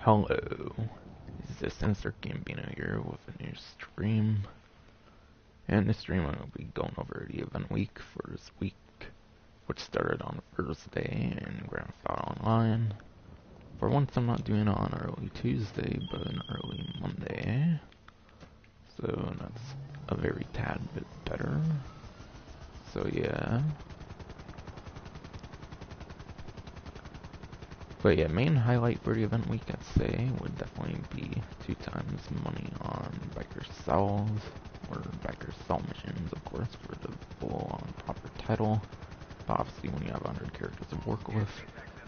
Hello, this is Insert Gambino here with a new stream. And this stream I'm going to be going over the event week for this week, which started on Thursday in Grand Theft Online. For once I'm not doing it on early Tuesday, but an early Monday. So that's a very tad bit better. So yeah. But yeah, main highlight for the event week, I'd say, would definitely be 2 times money on biker cells, or biker cell missions, of course, for the full-on proper title. But obviously, when you have 100 characters to work with,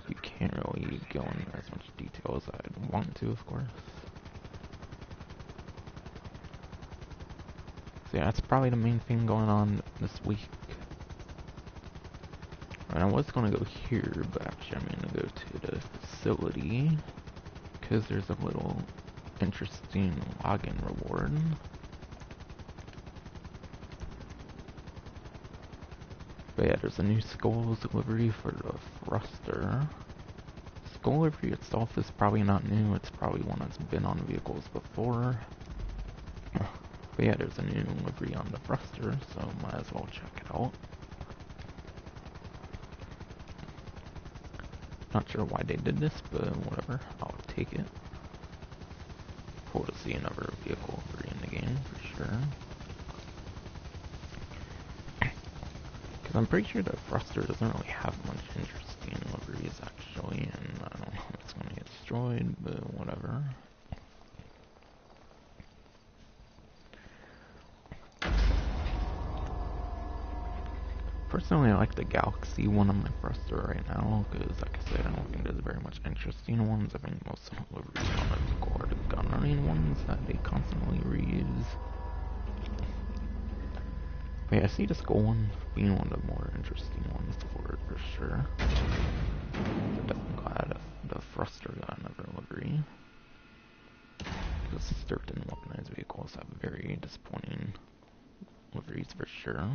you can't really go into as much detail as I'd want to, of course. So yeah, that's probably the main thing going on this week. And I was going to go here, but actually I'm going to go to the facility, because there's a little interesting login reward. But yeah, there's a new Skulls delivery for the thruster. Skull delivery itself is probably not new, it's probably one that's been on vehicles before. But yeah, there's a new delivery on the thruster, so might as well check it out. Not sure why they did this, but whatever, I'll take it. Cool to see another vehicle free in the game, for sure. Because I'm pretty sure the thruster doesn't really have much interesting liveries, actually, and I don't know if it's going to get destroyed, but whatever. Personally, I like the Galaxy one on my thruster right now, because like I said, I don't think there's very much interesting ones. I think most of the liveries on the vehicle are the gun running ones that they constantly reuse. But yeah, I see the skull one being one of the more interesting ones for it, for sure. I'm definitely glad the thruster got another livery. Because certain weaponized vehicles have very disappointing liveries, for sure.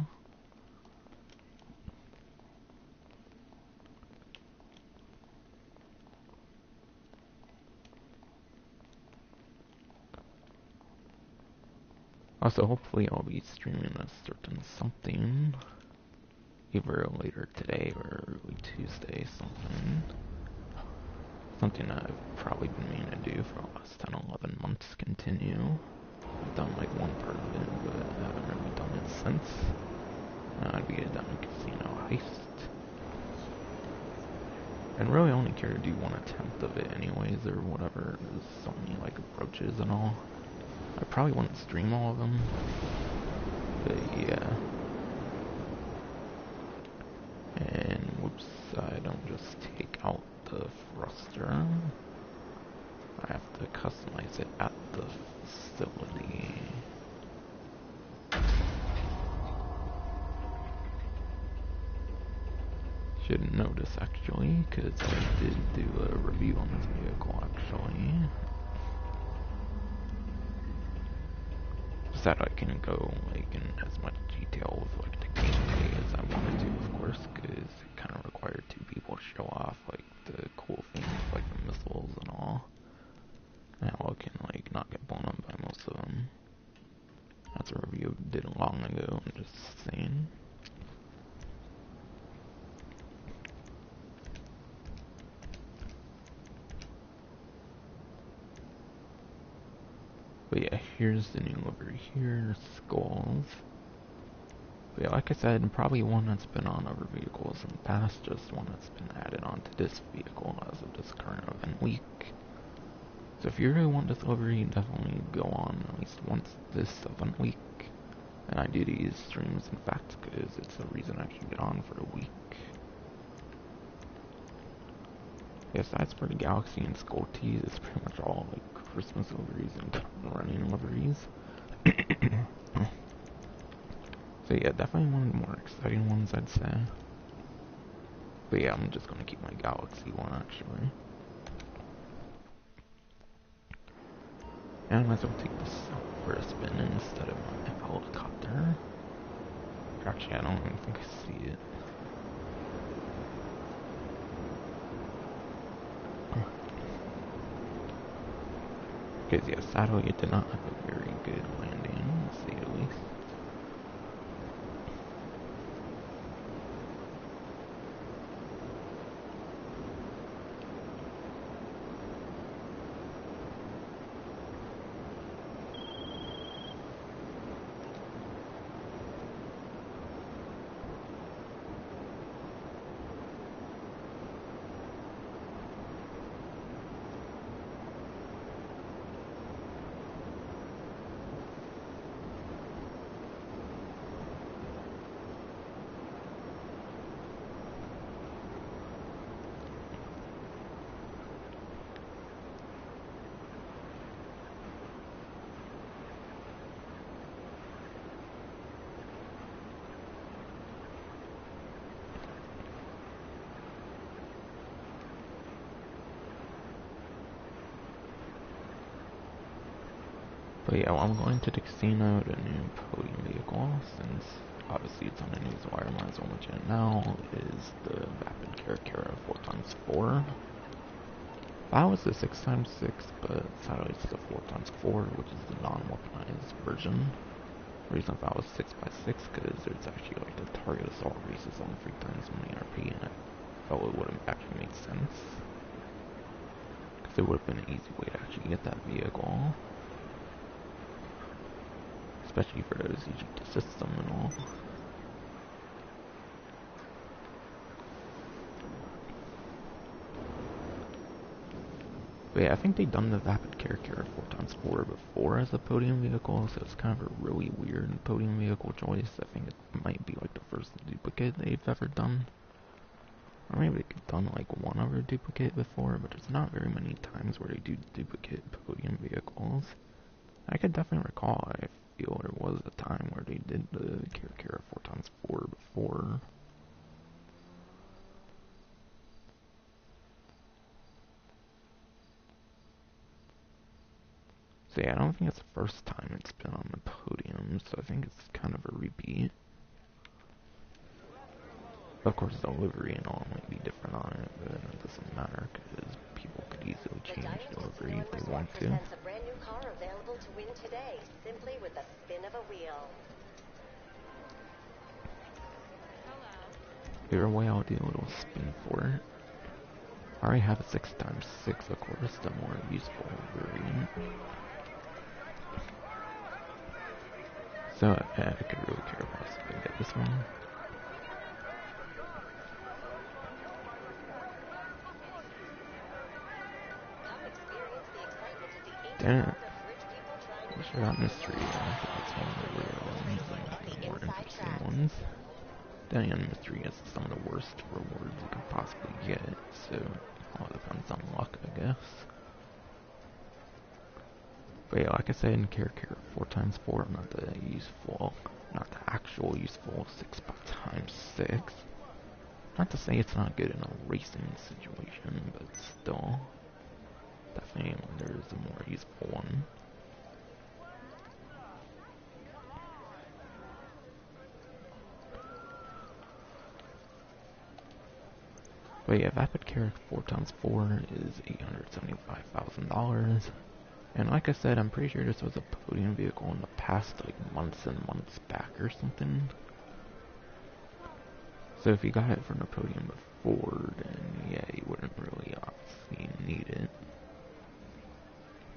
Also, hopefully I'll be streaming a certain something, either later today or early Tuesday, something that I've probably been meaning to do for the last 10-11 months, continue. I've done like one part of it, but I haven't really done it since. I'd be done a casino heist. And really only care to do one attempt of it anyways, or whatever. There's so many like approaches and all. I probably wouldn't stream all of them, but yeah. And whoops, I don't just take out the thruster. I have to customize it at the facility. Should notice actually, because I did do a review on this vehicle actually. That I can go like in as much detail with like the gameplay as I wanted to, of course, because it kind of required 2 people to show off like the cool things like the missiles and all. And how it can like not get blown up by most of them. That's a review I did long ago, I'm just saying. But yeah, here's the new livery here, Skulls. But yeah, like I said, probably one that's been on other vehicles in the past, just one that's been added onto this vehicle as of this current event week. So if you really want this livery, definitely go on at least once this event week. And I do these streams, in fact, because it's the reason I keep it on for a week. Yes, that's for the Galaxy and Skull Tees, it's pretty much all like Christmas liveries and running liveries. So yeah, definitely one of the more exciting ones, I'd say. But yeah, I'm just gonna keep my Galaxy one, actually. And I might as well take this for a spin instead of my helicopter. Actually, I don't even think I see it. Because, yeah, sadly, it did not have a very good landing, to say the least. But yeah, well, I'm going to the casino to new podium vehicle, since obviously it's on the news wire, might as well mention it now, is the Vapid Caracara 4x4. That was the 6x6, but sadly it's the 4x4, which is the non-weaponized version. The reason if I was 6x6, because there's actually like the target assault races on 3x on the RP, and I felt it would have actually made sense. Because it would have been an easy way to actually get that vehicle. Especially for those Egypt system and all. But yeah, I think they've done the Vapid Caracara 4x4 before as a podium vehicle, so it's kind of a really weird podium vehicle choice. I think it might be like the first duplicate they've ever done. Or maybe they've done like one other duplicate before, but there's not very many times where they do duplicate podium vehicles. I could definitely recall, I feel there was a time where they did the Caracara 4x4 before. So yeah, I don't think it's the first time it's been on the podium, so I think it's kind of a repeat. Of course, the livery and all might be different on it, but it doesn't matter, because people could easily change the livery if they want to. A brand new car available to win today, simply with the spin of a wheel. Either way, I'll do a little spin for it. I already have a 6x6, of course, the more useful variant. So, I could really care about if I get this one. Damn it. Wish I got mystery. I think it's one of the rare ones and the more interesting ones. Then again, mystery is some of the worst rewards you could possibly get, so it all depends on luck, I guess. But yeah, like I said, in Caracara 4x4, not the actual useful 6x6. Not to say it's not good in a racing situation, but still, definitely when there is a more useful one. But yeah, Vapid Caracara 4x4 is $875,000. And like I said, I'm pretty sure this was a podium vehicle in the past, like months and months back or something. So if you got it from the podium before, then yeah, you wouldn't really obviously need it.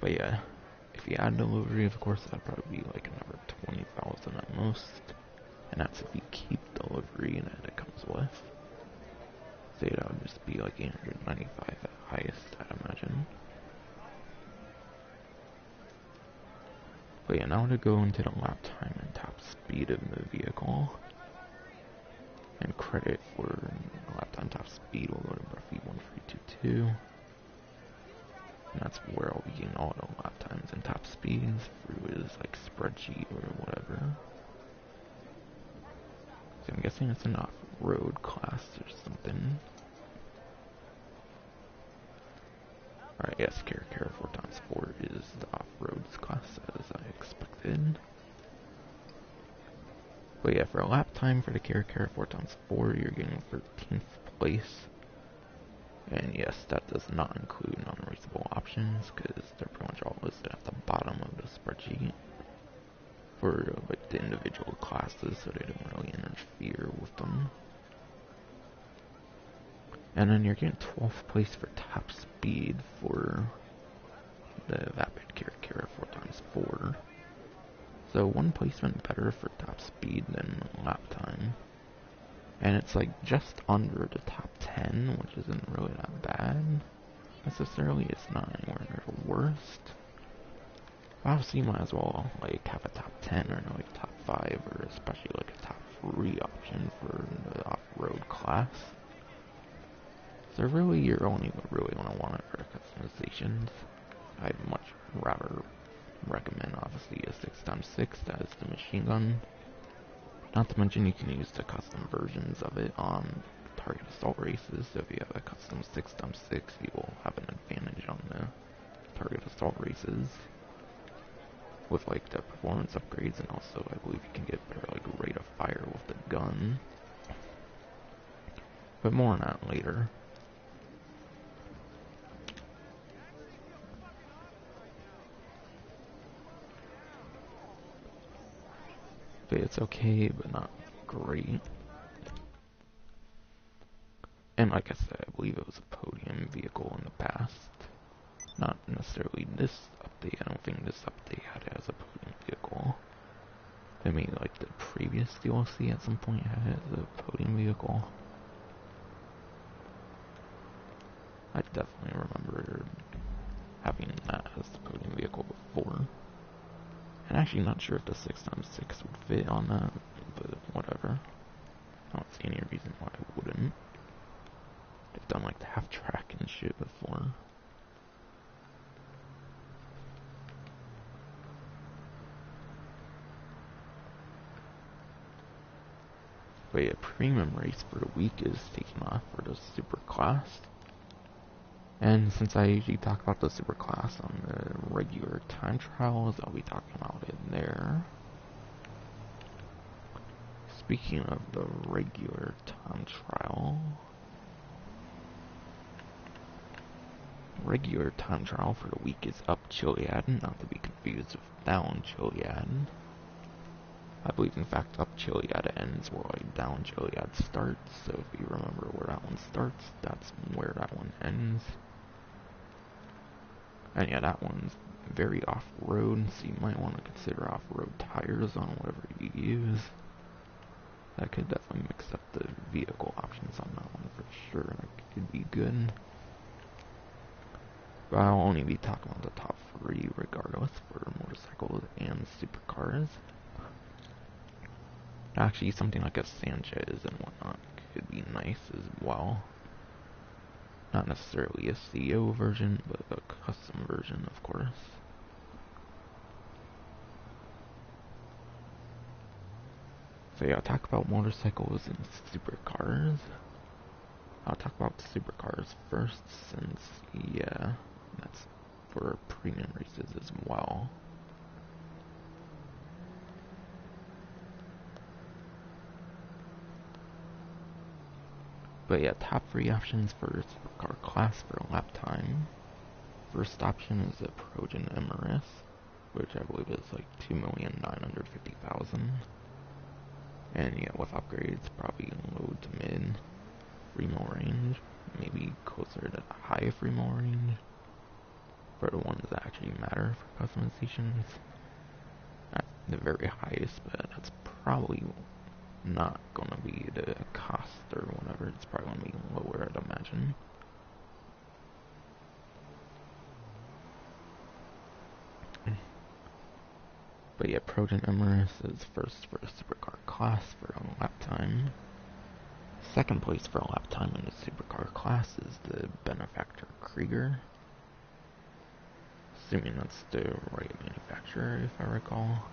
But yeah, if you add delivery, of course, that'd probably be like another 20,000 at most. And that's if you keep delivery that it comes with. So that would just be like 895 at highest, I'd imagine. But yeah, now to go into the lap time and top speed of the vehicle. And credit for lap time top speed will go to roughly 1322. And that's where I'll be getting all the lap times and top speeds through his like spreadsheet or whatever. So I'm guessing it's an off-road class or something. Alright, yes, Caracara 4x4 is the off-roads class as I expected. But yeah, for a lap time for the Caracara 4x4, you're getting 13th place. And yes, that does not include non-raceable options, because they're pretty much all listed at bottom of the spreadsheet for like the individual classes, so they don't really interfere with them. And then you're getting 12th place for top speed for the Vapid Kira 4x4. So one placement better for top speed than lap time. And it's like just under the top 10, which isn't really that bad necessarily. It's not anywhere near the worst. Obviously, you might as well like have a top 10 or like top 5, or especially like a top 3 option for the off-road class. So really, you're only really going to want it for the customizations. I'd much rather recommend obviously a 6x6 that is the machine gun. Not to mention you can use the custom versions of it on target assault races. So if you have a custom 6x6, you will have an advantage on the target assault races with like the performance upgrades, and also I believe you can get better like rate of fire with the gun. But more on that later. But it's okay, but not great. And like I said, I believe it was a podium vehicle in the past. Not necessarily this update. I don't think this update had it as a podium vehicle. I mean, like the previous DLC at some point had it as a podium vehicle. I definitely remember having that as the podium vehicle before. And actually not sure if the 6x6 would fit on that, but whatever. I don't see any reason why it wouldn't. They've done like the half track and shit before. But a premium race for the week is taking off for the super class. And since I usually talk about the super class on the regular time trials, I'll be talking about it there. Speaking of the regular time trial, regular time trial for the week is Up Chiliad, not to be confused with Down Chiliad. I believe, in fact, Up Chiliad ends where like Down Chiliad starts, so if you remember where that one starts, that's where that one ends. And yeah, that one's very off-road, so you might want to consider off-road tires on whatever you use. That could definitely mix up the vehicle options on that one for sure. That could be good. But I'll only be talking about the top 3 regardless for motorcycles and supercars. Actually, something like a Sanchez and whatnot could be nice as well. Not necessarily a CO version, but a custom version, of course. So yeah, I'll talk about motorcycles and supercars. I'll talk about supercars first, since, yeah, that's for premium races as well. But yeah, top 3 options for supercar class for lap time. First option is a Progen MRS, which I believe is like 2,950,000. And yeah, with upgrades, probably low to mid free mil range, maybe closer to the high free mil range for the ones that actually matter for customizations. At the very highest, but that's probably not gonna be the cost or whatever. It's probably gonna be lower, I'd imagine. But yeah, Progen MRS is first for the supercar class for a lap time. Second place for a lap time in the supercar class is the Benefactor Krieger. Assuming that's the right manufacturer, if I recall.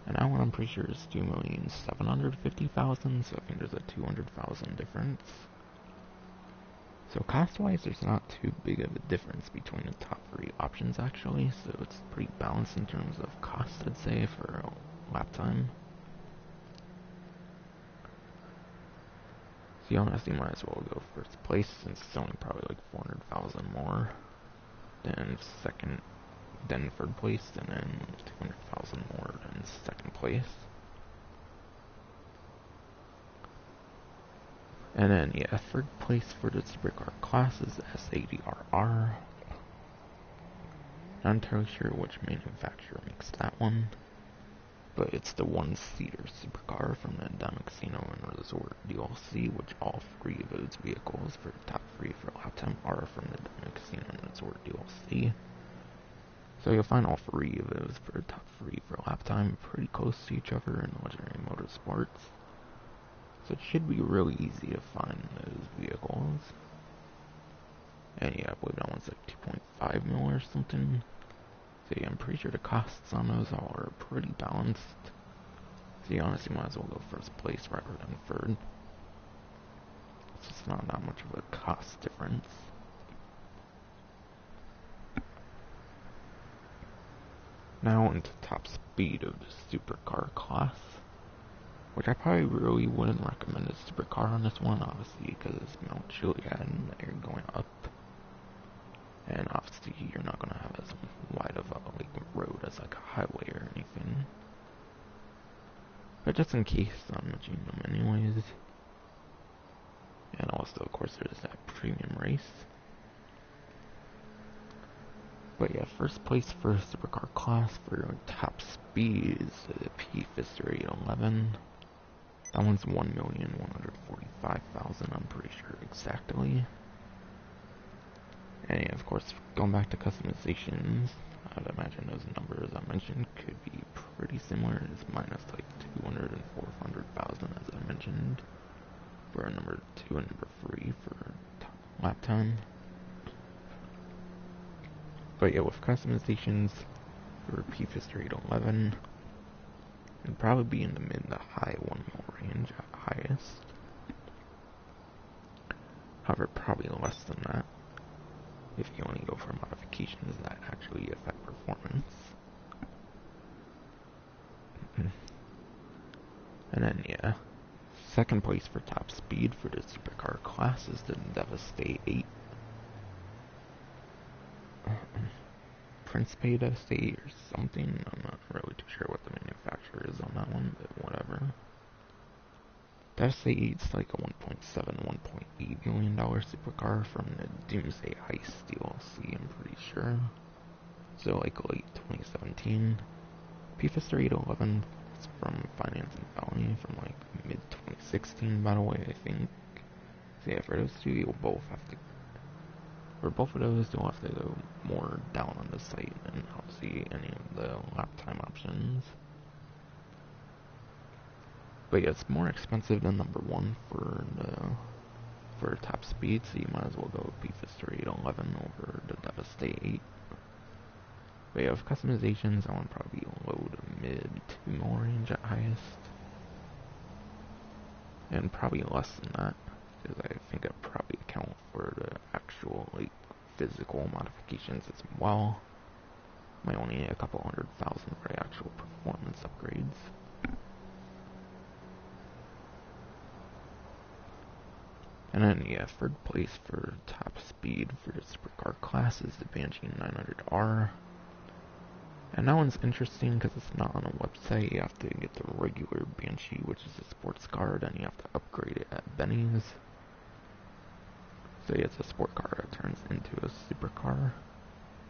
And that one I'm pretty sure is 2,750,000, so I think there's a 200,000 difference. So cost-wise, there's not too big of a difference between the top 3 options actually, so it's pretty balanced in terms of cost, I'd say, for a lap time. So you honestly might as well go first place, since it's only probably like 400,000 more than second then third place, and then 200,000 more than second place. And then, yeah, third place for the supercar class is S80RR. Not entirely sure which manufacturer makes that one, but it's the one-seater supercar from the Dino Casino and Resort DLC, which all three of those vehicles for the top three for lap time are from the Dino Casino and Resort DLC. So you'll find all three of those for the top three for lap time pretty close to each other in Legendary Motorsports. So it should be really easy to find those vehicles. And yeah, I believe that one's like 2.5 mil or something. So yeah, I'm pretty sure the costs on those all are pretty balanced. So you honestly might as well go first place rather than third. It's just not that much of a cost difference. Now into top speed of the supercar class, which I probably really wouldn't recommend a supercar on this one, obviously, because it's Mount Juliet and they're going up. And obviously you're not going to have as wide of a road as like a highway or anything. But just in case, I'm mentioning them anyways. And also, of course, there's that premium race. But yeah, first place for supercar class for top speed is the P-Fister 811. That one's 1,145,000, I'm pretty sure exactly. And yeah, of course, going back to customizations, I would imagine those numbers I mentioned could be pretty similar. It's minus like 200 and 400,000 as I mentioned for number 2 and number 3 for lap time. But yeah, with customizations for P-Fister 811, it'd probably be in the mid to high 1 mil range at highest. However, probably less than that if you only go for modifications that actually affect performance. And then, yeah, second place for top speed for the supercar class is the Devastate 8. Principe Devastate or something. I'm not really too sure what the manufacturer is on that one, but whatever. Devastate 8's like a $1.7, $1.8 million supercar from the Doomsday Heist DLC, I'm pretty sure. So like late 2017. P-Fister 811 is from Finance and Felony from like mid 2016, by the way, I think. So yeah, for those two, you'll both have to. For both of those, you'll have to go more down on the site and not see any of the lap time options. But yeah, it's more expensive than number 1 for top speed, so you might as well go with P-Fister 811 over the Devastate 8. But yeah, with customizations, that one probably low to mid 2 mil range at highest. And probably less than that, because I think I'd probably account for the actual, like, physical modifications as well. Might only need a couple 100,000 for the actual performance upgrades. And then, yeah, third place for top speed for the supercar class is the Banjo 900R. And that one's interesting because it's not on a website. You have to get the regular Banshee, which is a sports car, then you have to upgrade it at Benny's. So yeah, it's a sport car that turns into a supercar.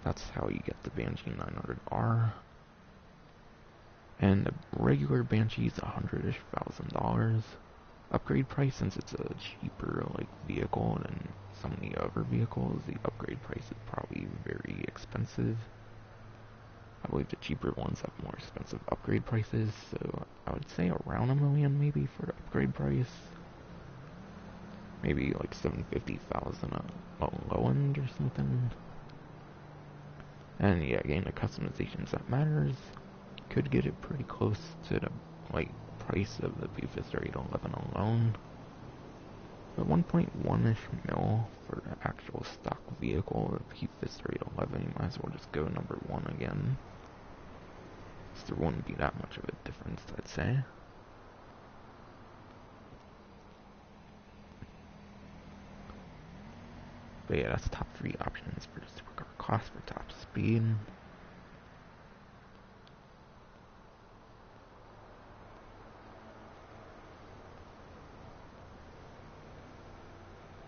That's how you get the Banshee 900R. And the regular Banshee is $100,000. Upgrade price, since it's a cheaper like vehicle than some of the other vehicles, the upgrade price is probably very expensive. I believe the cheaper ones have more expensive upgrade prices, so I would say around $1 million maybe for the upgrade price. Maybe like $750,000 a low end or something. And yeah, again, the customizations that matters could get it pretty close to the like price of the P-Fister 811 alone. But 1.1-ish mil for the actual stock vehicle, the P-Fister 811, you might as well just go number 1 again. So there wouldn't be that much of a difference, I'd say. But yeah, that's top 3 options for the supercar class for top speed.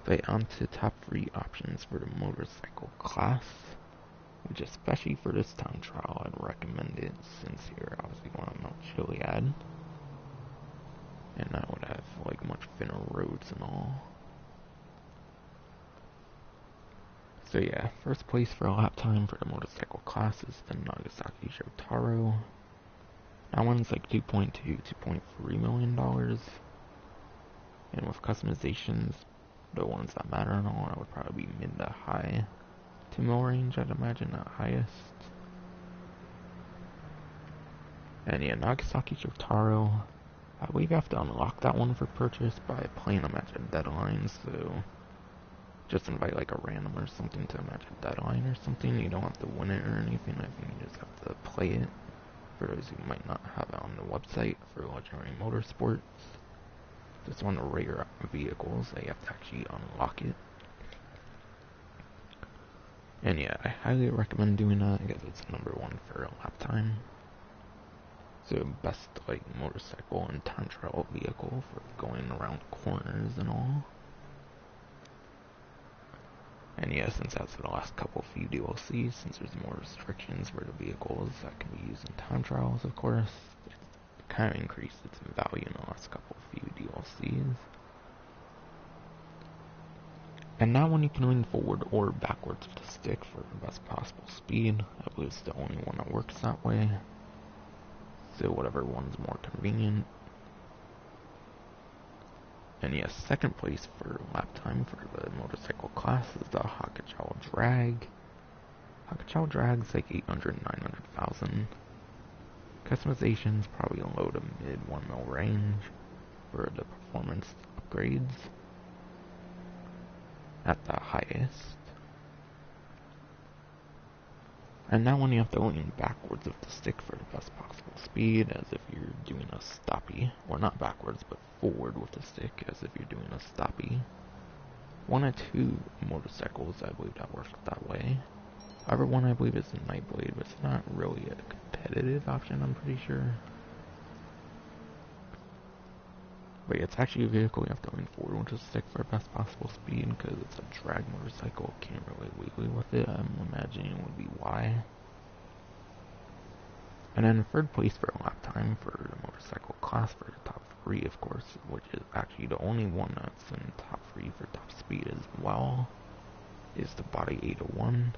But on to top 3 options for the motorcycle class, which especially for this time trial I'd recommend it, since you're obviously going on Mount Chiliad, and that would have like much thinner roads and all. So yeah, first place for lap time for the motorcycle class is the Nagasaki Shotaro. That one's like $2.2, $2.3 million. And with customizations, the ones that matter and all, that would probably be mid to high 2 mil range, I'd imagine, at highest. And yeah, Nagasaki Shotaro, I believe you have to unlock that one for purchase by playing a match at deadline, so just invite like a random or something to a match at deadline or something. You don't have to win it or anything, I think you just have to play it. For those who might not have it on the website for Legendary Motorsports, it's one of the rare vehicles that you have to actually unlock it. And yeah, I highly recommend doing that because it's number 1 for lap time. So best like motorcycle and time trial vehicle for going around corners and all. And yeah, since that's the last few DLCs, since there's more restrictions for the vehicles that can be used in time trials, of course, it kind of increased its value in the last few DLCs. And now when you can lean forward or backwards with the stick for the best possible speed, I believe it's the only one that works that way. So whatever one's more convenient. And yes, second place for lap time for the motorcycle class is the Hakuchou Drag. Hakuchou Drag's like 800, 900,000. Customizations probably low to mid 1 mil range for the performance upgrades at the highest. And now when you have to lean backwards with the stick for the best possible speed, as if you're doing a stoppie, or not backwards, but forward with the stick, as if you're doing a stoppie. 1 or 2 motorcycles, I believe, that work that way. However, one I believe is the Nightblade, but it's not really a competitive option, I'm pretty sure. But yeah, it's actually a vehicle you have to lean forward with the stick for best possible speed, because it's a drag motorcycle, can't really wheelie with it. I'm imagining it would be why. And then third place for lap time for the motorcycle class for the top 3, of course, which is actually the only one that's in top 3 for top speed as well, is the Body 801.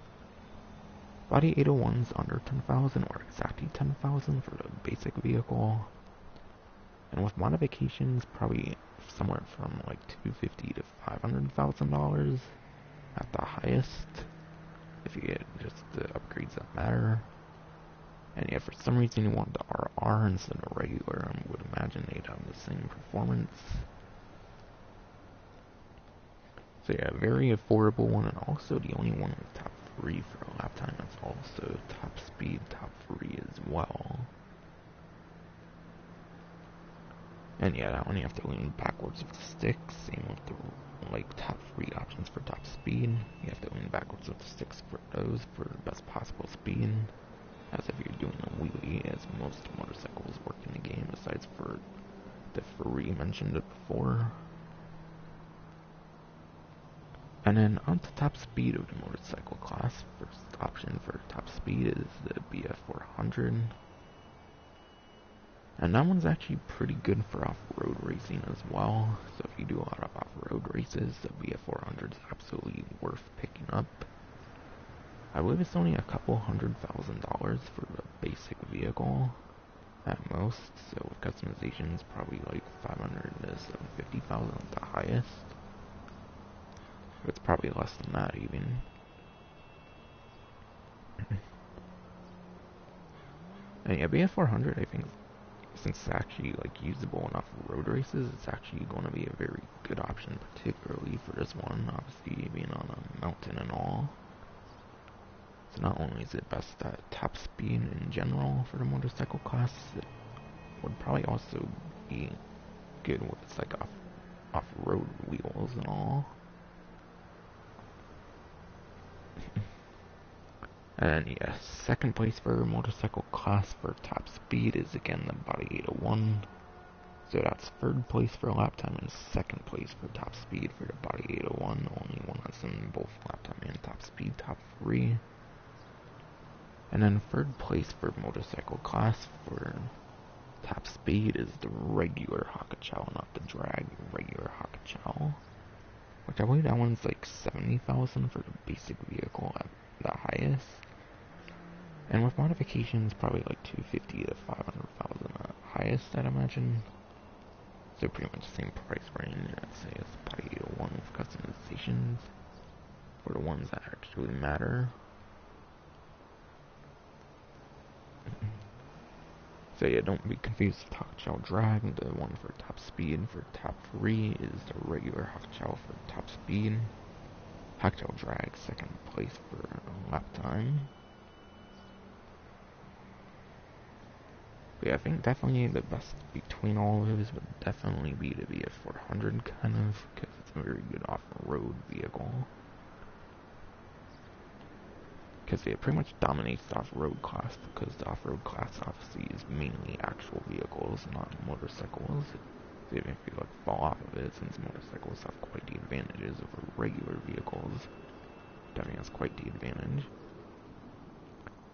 Body 801's under 10,000 or exactly 10,000 for the basic vehicle. And with modifications, probably somewhere from like $250,000 to $500,000 at the highest, if you get just the upgrades that matter. And yeah, for some reason you want the RR instead of regular, I would imagine they'd have the same performance. So yeah, very affordable one, and also the only one with top 3 for a lap time that's also top speed, top 3 as well. And yeah, that one you have to lean backwards with the stick, same with the like top 3 options for top speed. You have to lean backwards with the sticks for those for the best possible speed, as if you're doing a wheelie, as most motorcycles work in the game, besides for the 3 mentioned before. And then on to top speed of the motorcycle class, first option for top speed is the BF400. And that one's actually pretty good for off-road racing as well. So if you do a lot of off-road races, the BF400 is absolutely worth picking up. I believe it's only a couple $100,000 for the basic vehicle at most. So with customizations, probably like $500,000 to $750,000 at the highest. It's probably less than that even. And yeah, BF400, I think, since it's actually like usable enough road races, it's actually going to be a very good option, particularly for this one, obviously being on a mountain and all. So not only is it best at top speed in general for the motorcycle class, it would probably also be good with its like off-road wheels and all. And yeah, second place for motorcycle class for top speed is again the Body 801. So that's third place for lap time and second place for top speed for the Body 801. Only one that's in both lap time and top speed, top 3. And then third place for motorcycle class for top speed is the regular Hakuchou, not the drag, regular Hakuchou. Which I believe that one's like 70,000 for the basic vehicle at the highest. And with modifications, probably like 250 to 500,000 at highest, I'd imagine. So pretty much the same price range, I'd say, as the Body 801 with customizations. For the ones that actually matter. So yeah, don't be confused with Hakuchou Drag. The one for top speed for top 3 is the regular Hakuchou for top speed. Hakuchou Drag second place for lap time. But yeah, I think definitely the best between all of those would definitely be the VF400 kind of, because it's a very good off-road vehicle. Because it pretty much dominates the off-road class, because the off-road class obviously is mainly actual vehicles, not motorcycles. So even if you like fall off of it, since motorcycles have quite the advantages over regular vehicles, definitely has quite the advantage.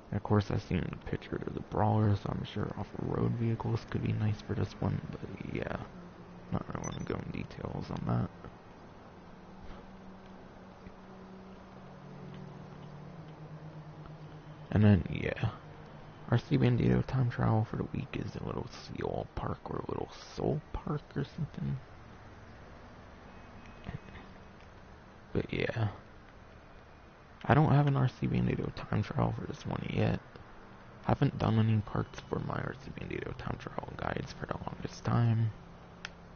And of course, I've seen a picture of the Brawler, so I'm sure off-road vehicles could be nice for this one, but yeah, not really want to go in details on that. And then, yeah, RC Bandito time trial for the week is a little Seoul Park or a little Seoul Park or something. But yeah, I don't have an RC Bandito time trial for this one yet. Haven't done any parts for my RC Bandito time trial guides for the longest time.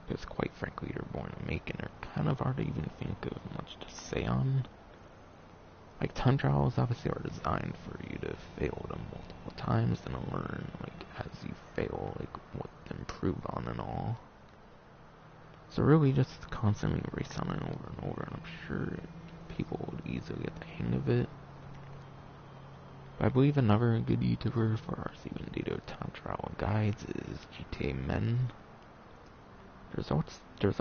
Because quite frankly, they're boring to make and they're kind of hard to even think of much to say on. Like, time trials obviously are designed for you to fail them multiple times and to learn, like, as you fail, like, what to improve on and all. So really just constantly race on it over and over, and I'm sure people would easily get the hang of it. But I believe another good YouTuber for RC Bandito time trial guides is GTA Men. There's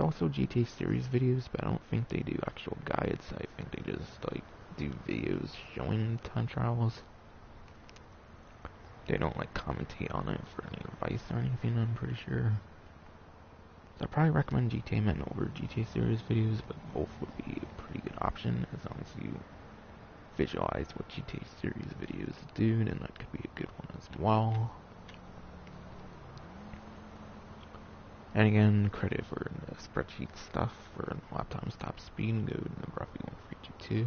also GTA series videos, but I don't think they do actual guides. I think they just, like, do videos showing time trials. They don't like commentate on it for any advice or anything, I'm pretty sure. So I'd probably recommend GTA Men over GTA series videos, but both would be a pretty good option as long as you visualize what GTA series videos do, then that could be a good one as well. And again, credit for the spreadsheet stuff for lap times top speed, go to number 1322.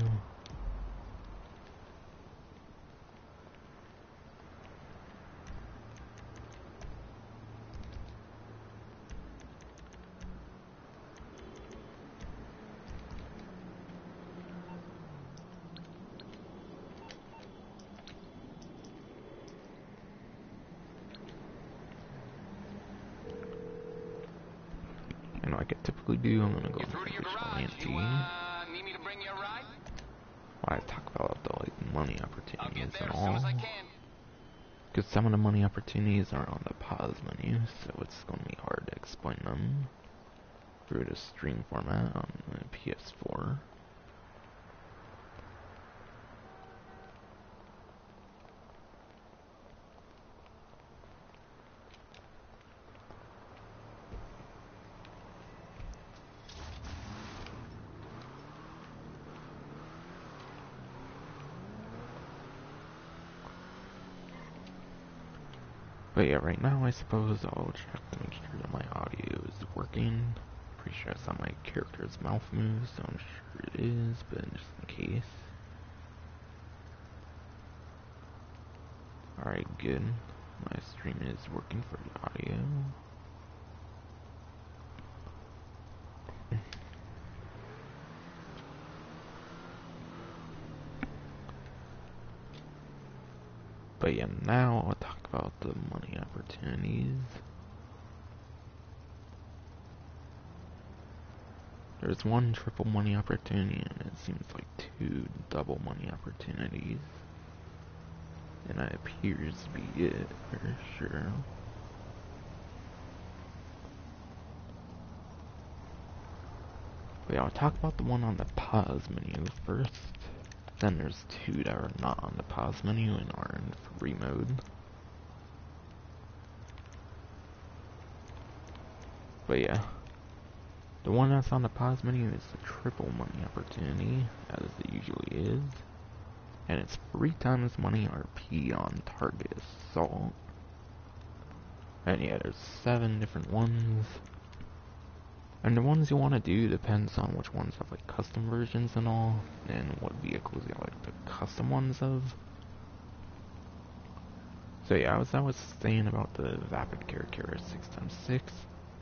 And like I typically do, I'm gonna go into Vigilante. While I talk about the like money opportunities and all. Because some of the money opportunities are on the pause menu, so it's gonna be hard to explain them through the stream format on the PS4. But yeah, right now I suppose I'll check to make sure that my audio is working. Pretty sure I saw my character's mouth move, so I'm sure it is, but just in case. Alright, good. My stream is working for the audio. But yeah, now I'll talk about the money opportunities. There's one triple money opportunity, and it seems like 2 double money opportunities. And that appears to be it, for sure. But yeah, I'll talk about the one on the pause menu first. Then there's two that are not on the pause menu and are in free mode. But yeah, the one that's on the pause menu is the triple money opportunity, as it usually is. And it's 3 times money RP on target assault. And yeah, there's 7 different ones. And the ones you want to do depends on which ones have like custom versions and all, and what vehicles you like the custom ones of. So yeah, as I was saying about the Vapid Carrera 6x6,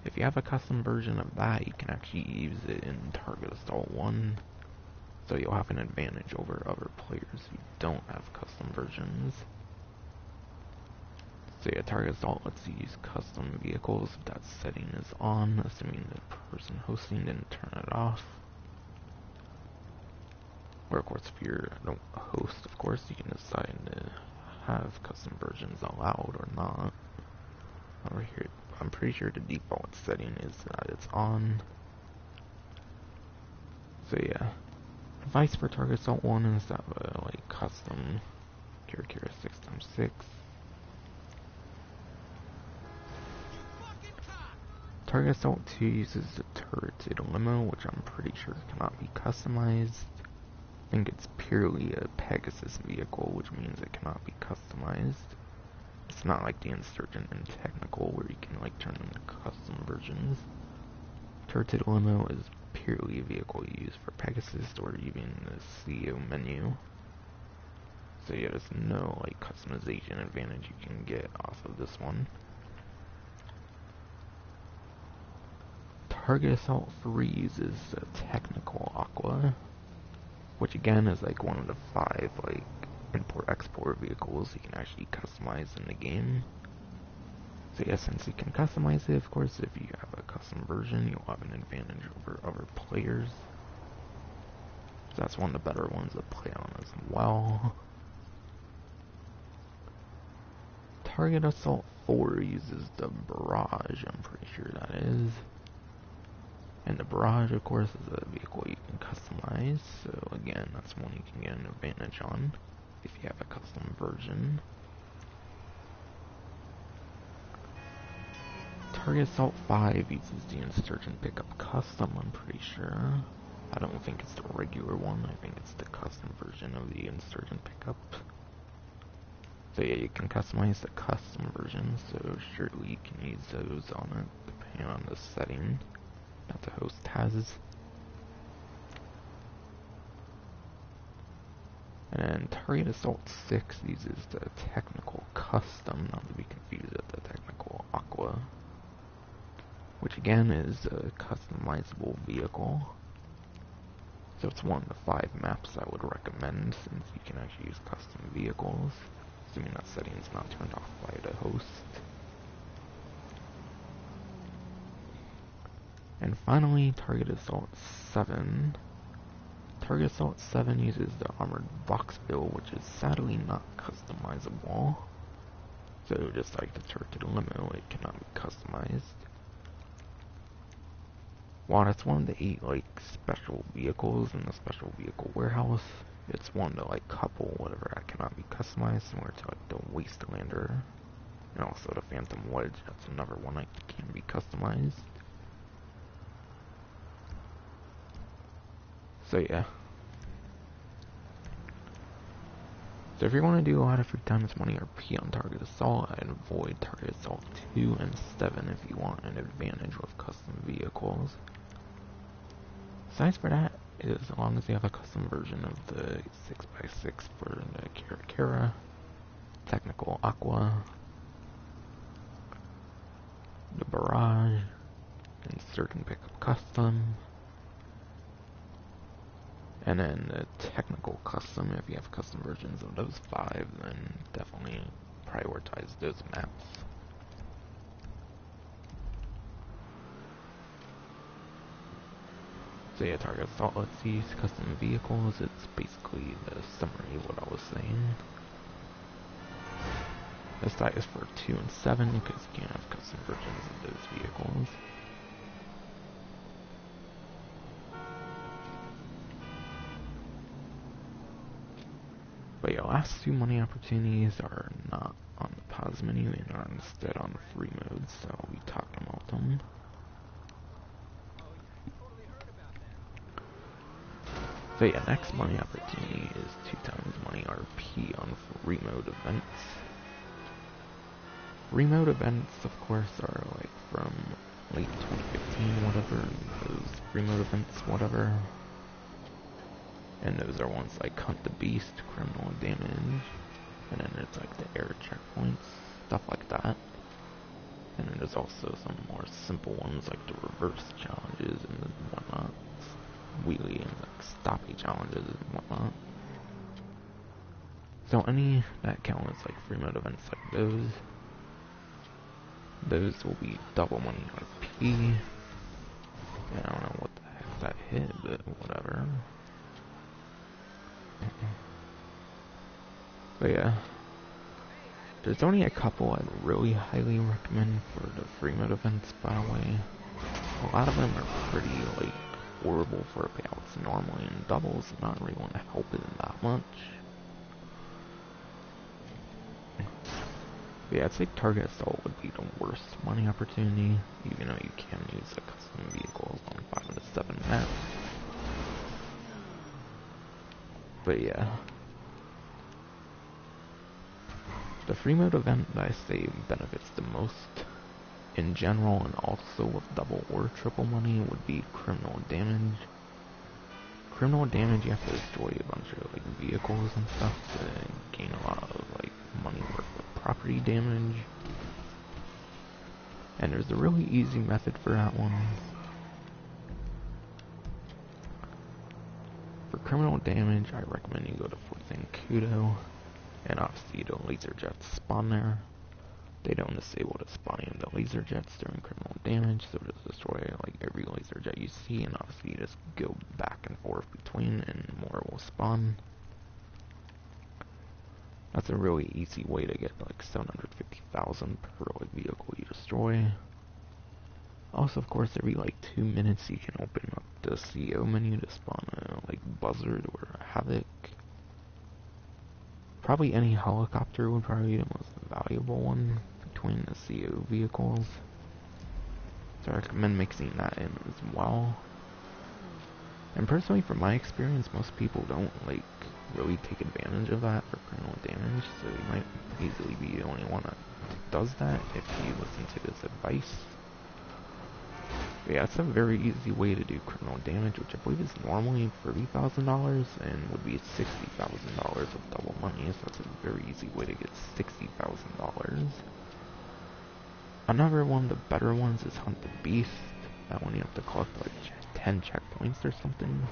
if you have a custom version of that, you can actually use it in Target Assault 1. So you'll have an advantage over other players who don't have custom versions. So yeah, Target Assault lets you use custom vehicles if that setting is on, assuming the person hosting didn't turn it off. Or of course, if you're a host, of course, you can decide to have custom versions allowed or not. Over here, I'm pretty sure the default setting is that it's on. So yeah, advice for Target Assault 1 is that like custom Carrera 6x6. Target Assault 2 uses the turreted limo, which I'm pretty sure cannot be customized. I think it's purely a Pegasus vehicle, which means it cannot be customized. It's not like the Insurgent and Technical, where you can like turn them to custom versions. Turreted limo is purely a vehicle used for Pegasus or even the CEO menu. So yeah, there's no like customization advantage you can get off of this one. Target Assault 3 uses the Technical Aqua, which again is like one of the 5 like import-export vehicles you can actually customize in the game. So yeah, since you can customize it, of course, if you have a custom version, you'll have an advantage over other players. So that's one of the better ones to play on as well. Target Assault 4 uses the Barrage, I'm pretty sure that is. And the Barrage, of course, is a vehicle you can customize, so again, that's one you can get an advantage on if you have a custom version. Target Assault 5 uses the Insurgent Pickup Custom, I'm pretty sure. I don't think it's the regular one, I think it's the custom version of the Insurgent Pickup. So yeah, you can customize the custom version, so surely you can use those on it, depending on the setting that the host has. And then Target Assault 6 uses the Technical Custom, not to be confused with the Technical Aqua, which again is a customizable vehicle. So it's one of the 5 maps I would recommend, since you can actually use custom vehicles, assuming that setting is not turned off by the host. And finally, Target Assault 7. Target Assault 7 uses the Armored Box Build, which is sadly not customizable. So just like the turreted limo, it cannot be customized. While it's one of the 8 like special vehicles in the special vehicle warehouse, it's one to like couple whatever that cannot be customized, similar to like the Wastelander, and also the Phantom Wedge. That's another one that can be customized. So yeah. So if you want to do a lot of 3 times money RP on Target Assault, I'd avoid Target Assault 2 and 7 if you want an advantage with custom vehicles. Besides for that, as long as you have a custom version of the 6x6 for the Carrera, Technical Aqua, the Barrage, Insurgent Pickup Custom, and then the Technical Custom, if you have custom versions of those 5, then definitely prioritize those maps. So yeah, Target Assault lets you use custom vehicles. It's basically the summary of what I was saying. This site is for 2 and 7 because you can't have custom versions of those vehicles. But your last two money opportunities are not on the pause menu and are instead on free mode, so we talked about them. So yeah, next money opportunity is 2 times money RP on free mode events. Free mode events, of course, are like from late 2015, whatever, those free mode events, whatever. And those are ones like Hunt the Beast, Criminal Damage, and then there's like the air checkpoints, stuff like that. And then there's also some more simple ones like the reverse challenges and whatnot, wheelie and like stoppy challenges and whatnot. So any that count as like free mode events like those will be double money RP. I don't know what the heck that hit, but whatever. But yeah, there's only a couple I'd really highly recommend for the free mode events, by the way. A lot of them are pretty, like, horrible for payouts normally, and doubles not really want to help it that much. But yeah, I'd say Target Assault would be the worst money opportunity, even though you can use a custom vehicle on 5 of the 7 maps. But yeah. The free mode event that I say benefits the most in general and also with double or triple money would be Criminal Damage. Criminal Damage, you have to destroy a bunch of like vehicles and stuff to gain a lot of like money worth of property damage. And there's a really easy method for that one. For Criminal Damage, I recommend you go to Fort Zancudo, and obviously the laser jets spawn there. They don't disable the spawning of the laser jets during Criminal Damage, so just destroy like every laser jet you see, and obviously you just go back and forth between, and more will spawn. That's a really easy way to get like 750,000 per like vehicle you destroy. Also, of course, every like 2 minutes you can open up the CO menu to spawn a like Buzzard or a Havoc. Probably any helicopter would probably be the most valuable one between the CO vehicles. So I recommend mixing that in as well. And personally, from my experience, most people don't like really take advantage of that for Criminal Damage, so you might easily be the only one that does that if you listen to this advice. But yeah, it's a very easy way to do Criminal Damage, which I believe is normally $30,000 and would be $60,000 with double money, so that's a very easy way to get $60,000. Another one of the better ones is Hunt the Beast. That one you have to collect like 10 checkpoints or something.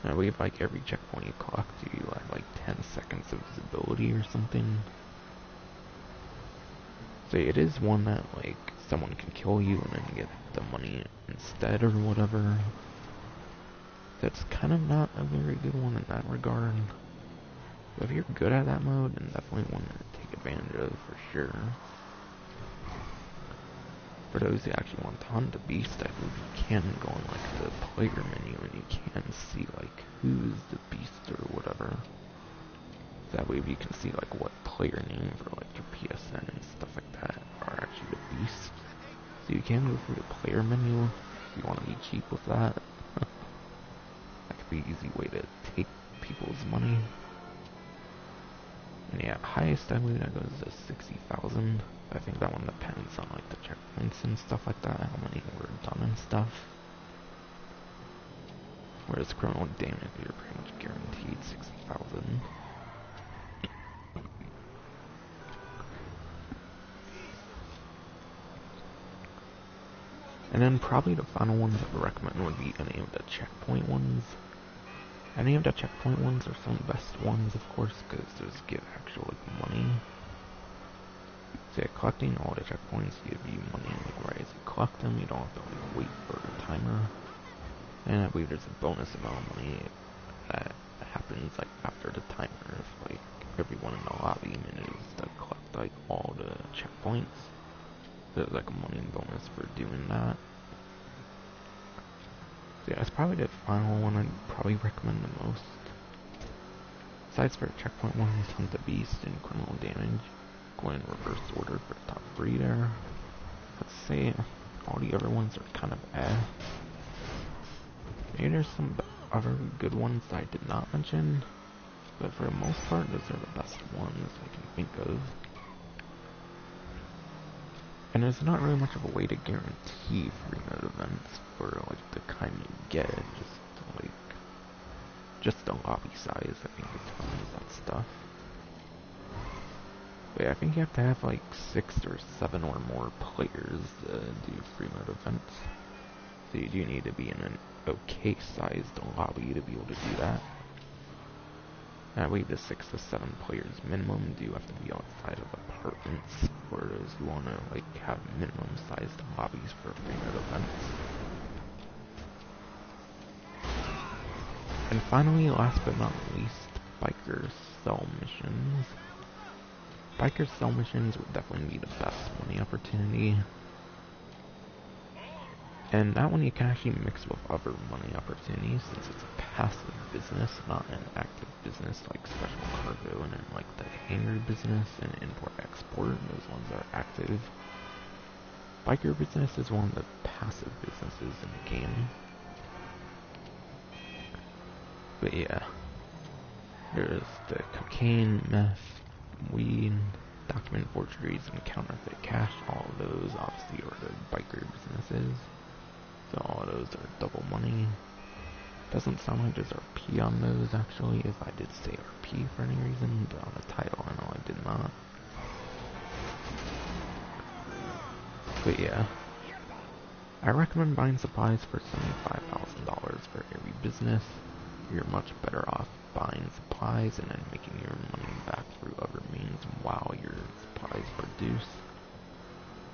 And I believe like every checkpoint you collect, you have like 10 seconds of visibility or something. So it is one that like someone can kill you and then get the money instead or whatever. That's kind of not a very good one in that regard. But if you're good at that mode, then definitely one to take advantage of for sure. For those who actually want to hunt the beast, I believe you can go on like the player menu and you can see like who's the beast or whatever. That way you can see like what player name for like your PSN and stuff like that are actually the beast. So you can go through the player menu if you want to be cheap with that. That could be an easy way to take people's money. And yeah, highest I believe that goes to 60,000. I think that one depends on like the checkpoints and stuff like that, how many were done and stuff. Whereas Criminal Damage, you're pretty much guaranteed 60,000. And then probably the final ones I would recommend would be any of the checkpoint ones. Any of the checkpoint ones are some of the best ones, of course, because those give actual like, money. So yeah, collecting all the checkpoints give you money like right as you collect them. You don't have to like wait for a timer. And I believe there's a bonus amount of money that happens like after the timer if like everyone in the lobby manages to collect like all the checkpoints. There's like a money bonus for doing that. So yeah, that's probably the final one I'd probably recommend the most. Sides for checkpoint 1 tend to beast and criminal damage. Going in reverse order for top 3 there. Let's say all the other ones are kind of Maybe there's some other good ones that I did not mention, but for the most part, those are the best ones I can think of. And there's not really much of a way to guarantee free mode events for like the kind you get, just the lobby size I think determines that stuff. But yeah, I think you have to have like 6 or 7 or more players to do free mode events. So you do need to be in an okay sized lobby to be able to do that. And I believe the 6 to 7 players minimum do have to be outside of apartments for those who want to like have minimum sized lobbies for free mode events. And finally, last but not least, biker cell missions. Biker cell missions would definitely be the best money opportunity. And that one you can actually mix with other money opportunities since it's a passive business, not an active business like special cargo and then like the hangar business and import-export. Those ones are active. Biker business is one of the passive businesses in the game. But yeah, there's the cocaine, meth, weed, document forgeries, and counterfeit cash. All of those obviously are the biker businesses. So all of those are double money. Doesn't sound like there's RP on those actually, if I did say RP for any reason, but on the title I know I did not. But yeah, I recommend buying supplies for $75,000 for every business. You're much better off buying supplies and then making your money back through other means while your supplies produce,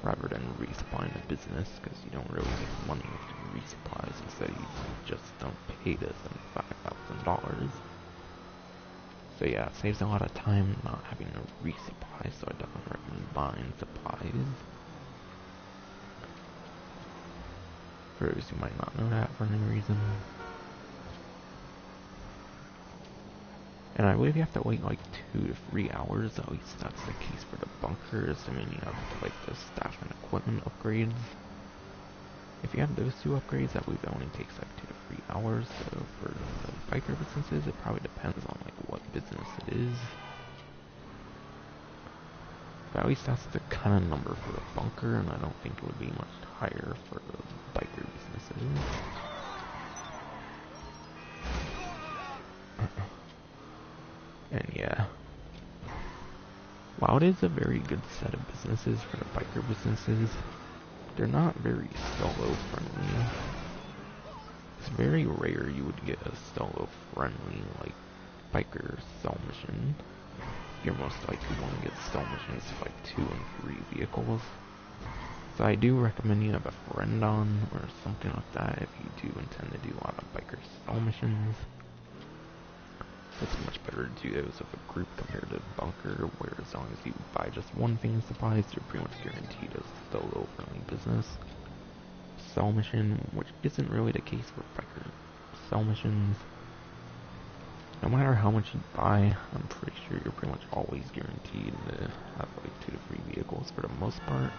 rather than resupplying a business, because you don't really make money if you resupplies. Instead, you just don't pay the $75,000. So yeah, it saves a lot of time not having to resupply, so I definitely recommend buying supplies. For those who might not know that for any reason. And I believe you have to wait like 2 to 3 hours, at least that's the case for the bunkers. I mean, you have like the staff and equipment upgrades. If you have those 2 upgrades, I believe it only takes like 2 to 3 hours. So for the biker businesses, it probably depends on like what business it is. But at least that's the kind of number for a bunker, and I don't think it would be much higher for the biker businesses. And yeah, while it is a very good set of businesses for the biker businesses, they're not very solo friendly. It's very rare you would get a solo friendly like biker cell mission. You're most likely going to get cell missions for like 2 and 3 vehicles. So I do recommend you have a friend on or something like that if you do intend to do a lot of biker cell missions. It's much better to do those with a group compared to bunker, where as long as you buy just one thing of supplies, you're pretty much guaranteed a solo friendly business. Cell mission, which isn't really the case for biker cell missions. No matter how much you buy, I'm pretty sure you're pretty much always guaranteed to have like 2 to 3 vehicles for the most part.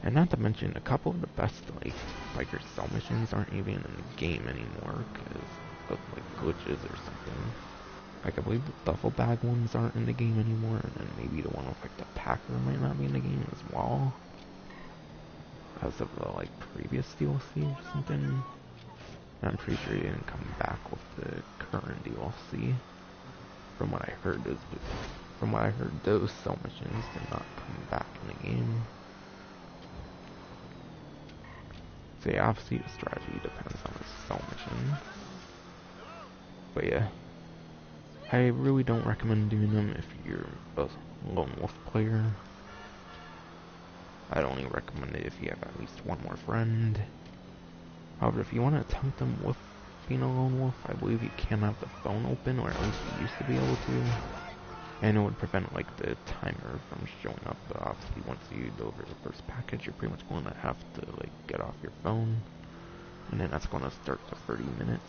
And not to mention, a couple of the best like biker cell missions aren't even in the game anymore because of like glitches or something. Like I believe the duffel bag ones aren't in the game anymore, and then maybe the one with like the packer might not be in the game as well, as of the like previous DLC or something. And I'm pretty sure it didn't come back with the current DLC. From what I heard, those cell missions did not come back in the game. So yeah, obviously the strategy depends on the cell mission. But yeah, I really don't recommend doing them if you're a lone wolf player. I'd only recommend it if you have at least one more friend. However, if you want to attempt them with being a lone wolf, I believe you can have the phone open, or at least you used to be able to. And it would prevent like the timer from showing up. But obviously once you deliver the first package, you're pretty much going to have to like get off your phone. And then that's going to start the 30 minutes.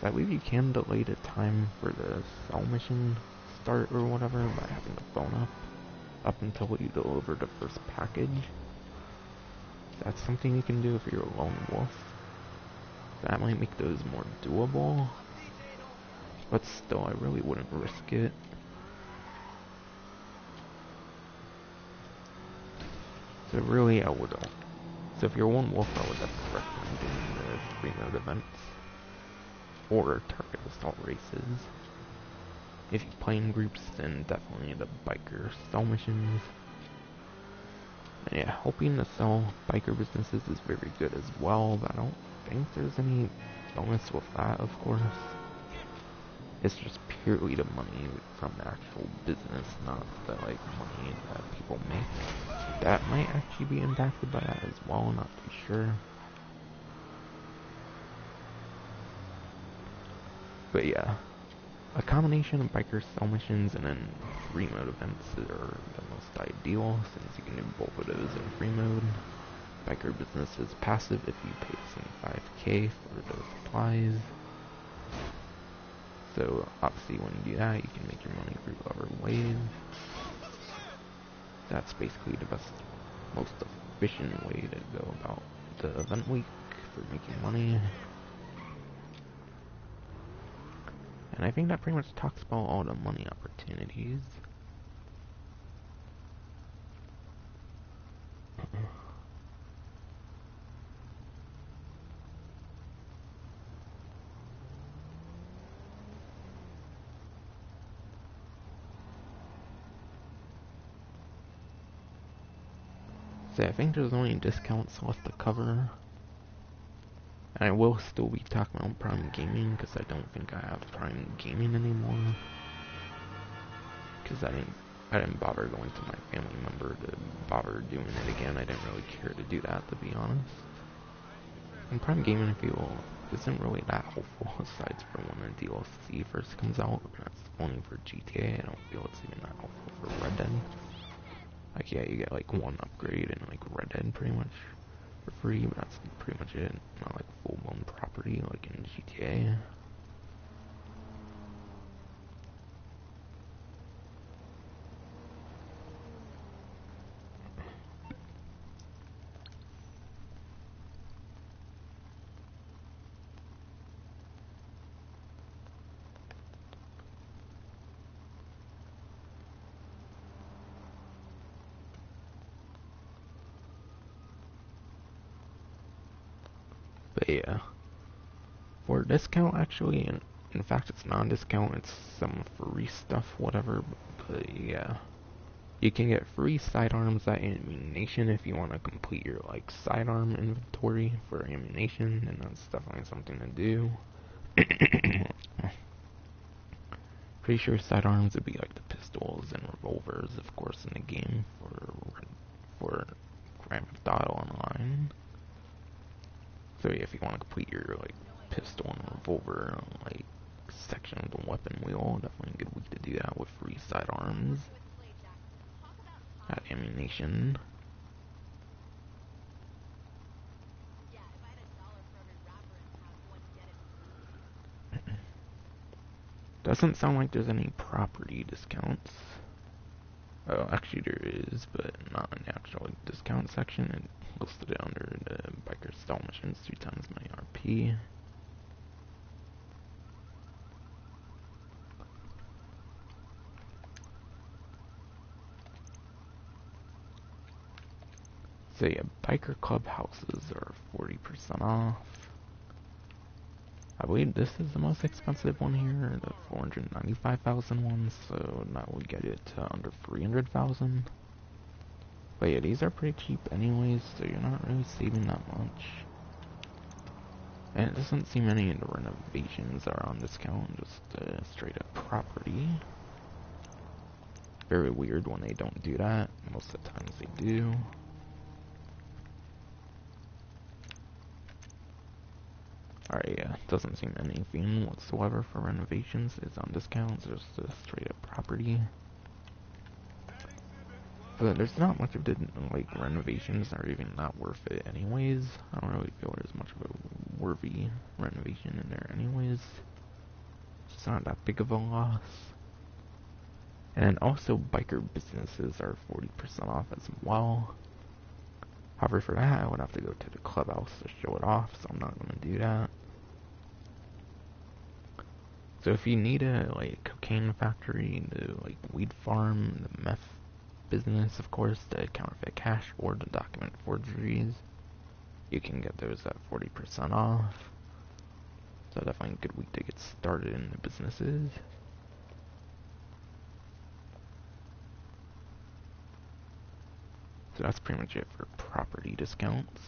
So I believe you can delay the time for the cell mission start or whatever by having the phone up until you deliver the first package. That's something you can do if you're a lone wolf. That might make those more doable, but still, I really wouldn't risk it. So really, I wouldn't. So if you're a lone wolf, I would definitely recommend doing the free mode events or target assault races. If you play in groups, then definitely the biker cell missions. And yeah, helping to sell biker businesses is very good as well, but I don't think there's any bonus with that, of course. It's just purely the money from the actual business, not the money that people make. That might actually be impacted by that as well, not too sure. But yeah, a combination of biker cell missions and then free mode events are the most ideal, since you can do both of those in free mode. Biker business is passive if you pay 75k for those supplies. So obviously when you do that, you can make your money through other ways. That's basically the best, most efficient way to go about the event week for making money. And I think that pretty much talks about all the money opportunities. So I think there's only discounts left to cover. And I will still be talking about Prime Gaming, because I don't think I have Prime Gaming anymore. Because I didn't bother going to my family member to bother doing it again. I didn't really care to do that, to be honest. And Prime Gaming, I feel, isn't really that helpful, aside from when the DLC first comes out. That's only for GTA. I don't feel it's even that helpful for Red Dead. Like, yeah, you get one upgrade in Red Dead pretty much for free, but that's pretty much it. Not full-blown property like in GTA. But yeah, for discount actually, and in fact it's non-discount, it's some free stuff, whatever, but yeah. You can get free sidearms at ammunition if you want to complete your sidearm inventory for ammunition, and that's definitely something to do. Pretty sure sidearms would be the pistols and revolvers, of course, in the game for Grand Theft Auto Online. So yeah, if you want to complete your pistol and revolver section of the weapon wheel, definitely a good way to do that with free sidearms at ammunition. Doesn't sound like there's any property discounts. Oh, actually there is, but not in the actual discount section. It listed it under the biker stall missions, 3 times my RP. So yeah, biker clubhouses are 40% off. I believe this is the most expensive one here, the 495,000 one, so that would get it to under 300,000. But yeah, these are pretty cheap anyways, so you're not really saving that much. And it doesn't seem any of the renovations are on discount, just straight up property. Very weird when they don't do that, most of the times they do. Alright, yeah, doesn't seem anything whatsoever for renovations is on discounts, just straight up property. But there's not much of the, renovations are even not worth it anyways. I don't really feel there's much of a worthy renovation in there anyways. not that big of a loss. And also biker businesses are 40% off as well. However, for that I would have to go to the clubhouse to show it off, so I'm not going to do that. So if you need a cocaine factory, the weed farm, the meth business, of course, the counterfeit cash or the document forgeries, you can get those at 40% off. So definitely a good week to get started in the businesses. So that's pretty much it for property discounts.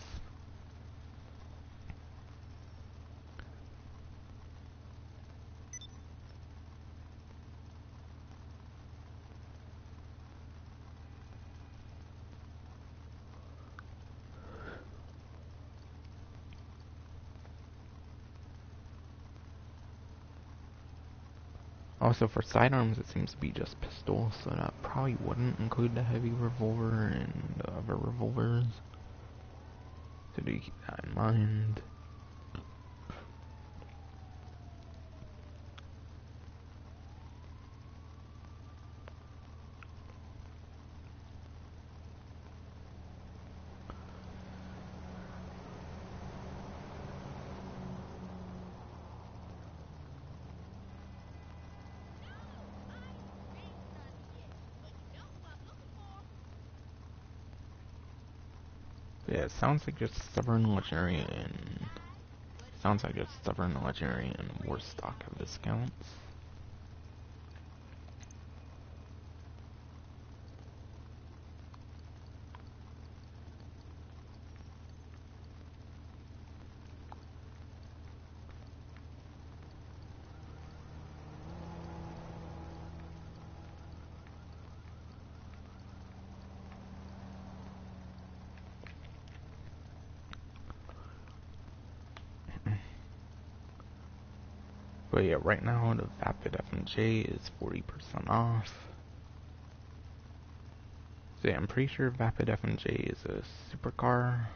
Also, for sidearms, it seems to be just pistols, so that probably wouldn't include the heavy revolver and the other revolvers. So do keep that in mind. Yeah, it sounds like just stubborn legendary and war stock have discounts. But yeah, right now the Vapid F&J is 40% off. So yeah, I'm pretty sure Vapid F&J is a supercar.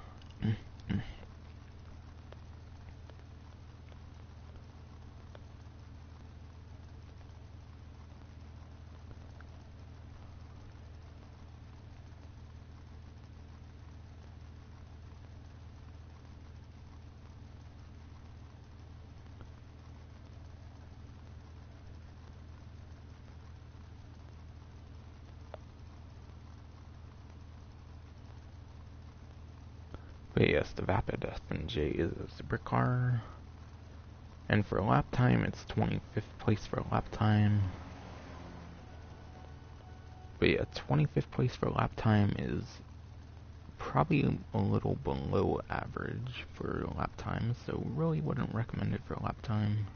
But yes, the Vapid F&J is a supercar. And for lap time, it's 25th place for lap time. But yeah, 25th place for lap time is probably a little below average for lap time, so really wouldn't recommend it for lap time.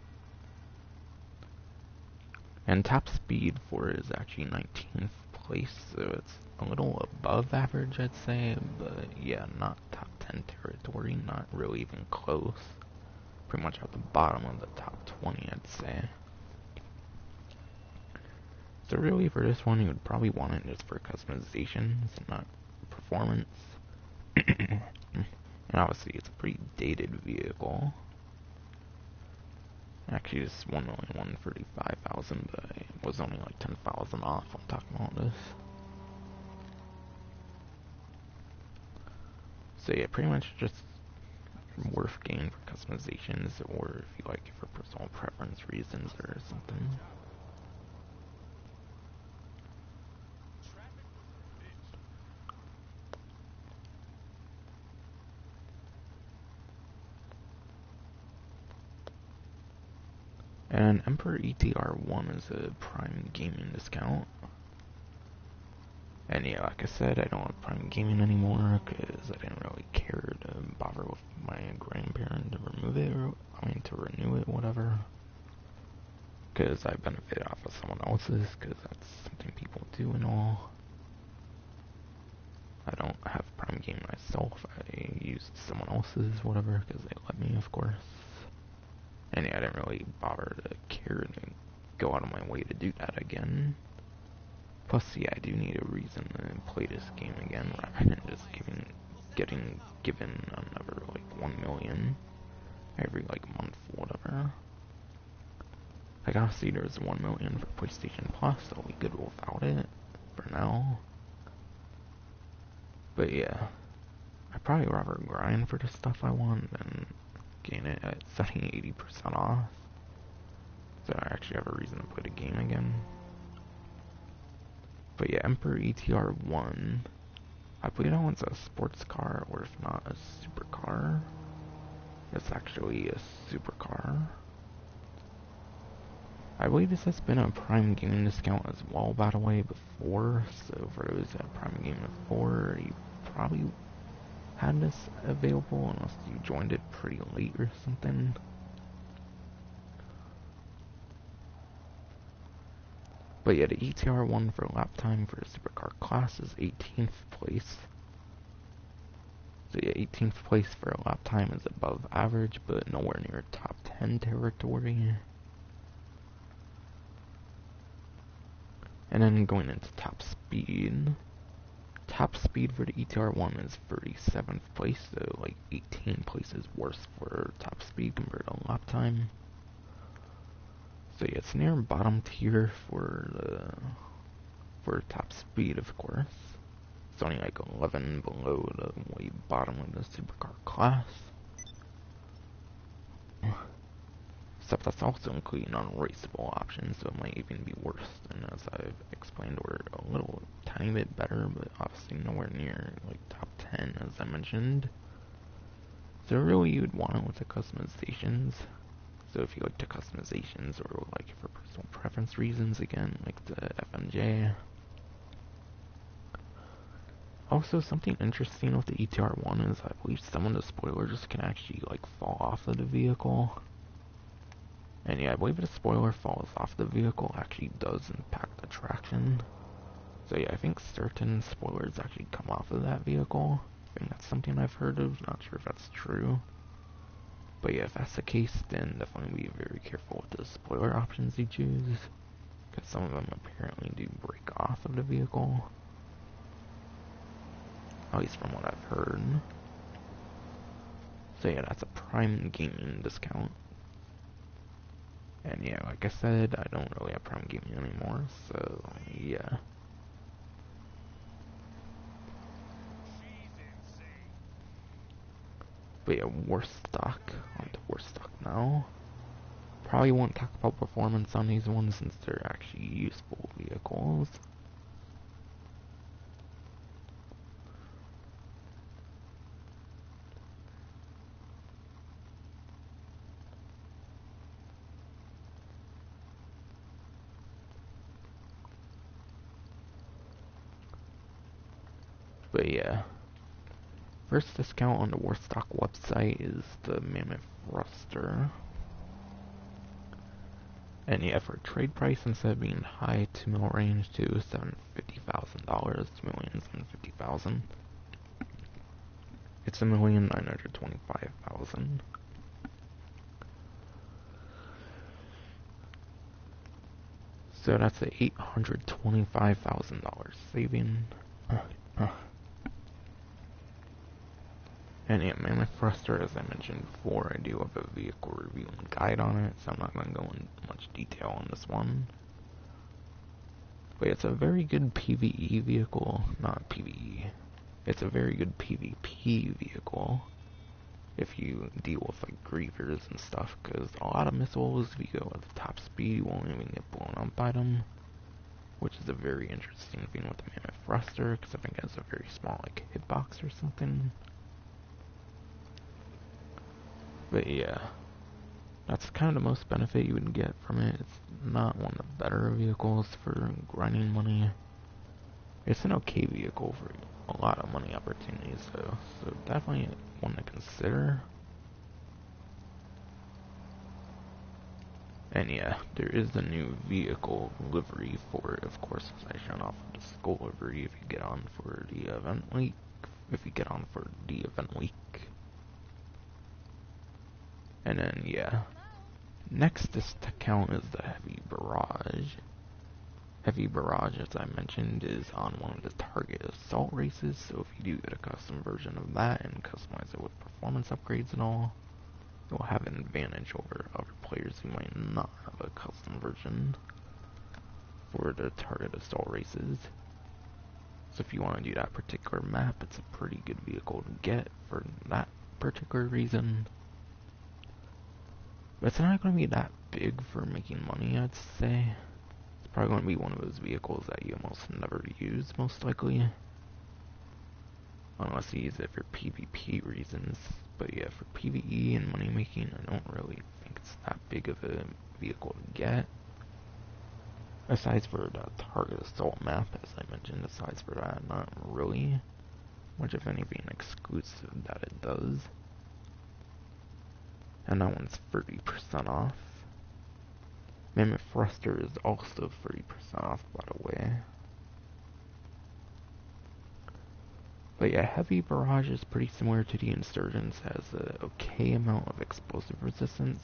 And top speed for it is actually 19th place, so it's a little above average, I'd say, but yeah, not top 10 territory, not really even close. Pretty much at the bottom of the top 20, I'd say. So really for this one, you would probably want it just for customizations, not performance. And obviously it's a pretty dated vehicle. Actually, it's 1,135,000, but it was only like 10,000 off on top of all this. So yeah, pretty much just worth getting for customizations, or if you like it for personal preference reasons or something. And Emperor ETR1 is a Prime Gaming discount. And yeah, like I said, I don't have Prime Gaming anymore because I didn't really care to bother with my grandparent to remove it, or to renew it, whatever. Because I benefit off of someone else's, because that's something people do and all. I don't have Prime Gaming myself, I used someone else's, whatever, because they let me, of course. And yeah, I didn't really bother to care to go out of my way to do that again. Plus, yeah, I do need a reason to play this game again, rather than just getting given another, 1 million every, month, whatever. I gotta see there's 1 million for PlayStation Plus, so I'll be good without it for now. But yeah, I'd probably rather grind for the stuff I want than gain it at setting 80% off. So I actually have a reason to play the game again. But yeah, Emperor ETR 1. I believe that one's a sports car, or if not, a supercar. It's actually a supercar. I believe this has been a Prime Gaming discount as well, by the way, before. So for those at Prime Gaming before, you probably had this available unless you joined it pretty late or something. But yeah, the ETR 1 for lap time for the supercar class is 18th place. So yeah, 18th place for a lap time is above average, but nowhere near top 10 territory. And then going into top speed. Top speed for the ETR 1 is 37th place, so like 18 places worse for top speed compared to lap time. So yeah, it's near bottom tier for top speed, of course. It's only like 11 below the way bottom of the supercar class. Except that's also including unraceable options, so it might even be worse than, as I've explained, or a little tiny bit better, but obviously nowhere near like top 10 as I mentioned. So really you'd want it with the customizations. So if you like the customizations or like it for personal preference reasons, again, like the FMJ. Also, something interesting with the ETR 1 is I believe some of the spoilers can actually like fall off of the vehicle. And yeah, I believe if the spoiler falls off the vehicle, actually does impact the traction. So yeah, I think certain spoilers actually come off of that vehicle. I think that's something I've heard of, not sure if that's true. But yeah, if that's the case, then definitely be very careful with the spoiler options you choose. Because some of them apparently do break off of the vehicle. At least from what I've heard. So yeah, that's a Prime Gaming discount. And yeah, like I said, I don't really have Prime Gaming anymore, so yeah. But yeah, worst stock. On to worst stock now. Probably won't talk about performance on these ones since they're actually useful vehicles. But yeah. First discount on the worst stock website is the Mammoth Thruster. And yeah, for trade price, instead of being high 2 mil range to $750,000, $2,750,000, it's $1,925,000. So that's a $825,000 saving. And yeah, Mammoth Thruster, as I mentioned before, I do have a vehicle review and guide on it, so I'm not going to go into much detail on this one. But it's a very good PvE vehicle, not PvE. It's a very good PvP vehicle if you deal with like grievers and stuff, because a lot of missiles, if you go at the top speed, you won't even get blown up by them. Which is a very interesting thing with the Mammoth Thruster, because I think it has a very small like hitbox or something. But yeah, that's kind of the most benefit you would get from it. It's not one of the better vehicles for grinding money. It's an okay vehicle for a lot of money opportunities though, so definitely one to consider. And yeah, there is a new vehicle livery for it, of course, as I showed off the skull livery if you get on for the event week. And then yeah, next discount is the Heavy Barrage. Heavy Barrage, as I mentioned, is on one of the Target Assault races, so if you do get a custom version of that and customize it with performance upgrades and all, you'll have an advantage over other players who might not have a custom version version for the target assault races. So if you want to do that particular map, it's a pretty good vehicle to get for that particular reason. But it's not going to be that big for making money, I'd say. It's probably going to be one of those vehicles that you almost never use, most likely. Unless you use it for PvP reasons. But yeah, for PvE and money making, I don't really think it's that big of a vehicle to get. Aside for the target assault map, as I mentioned, aside for that, not really much of anything exclusive that it does. And that one's 30% off. Mammoth Thruster is also 30% off, by the way. But yeah, Heavy Barrage is pretty similar to the Insurgents, has an okay amount of explosive resistance.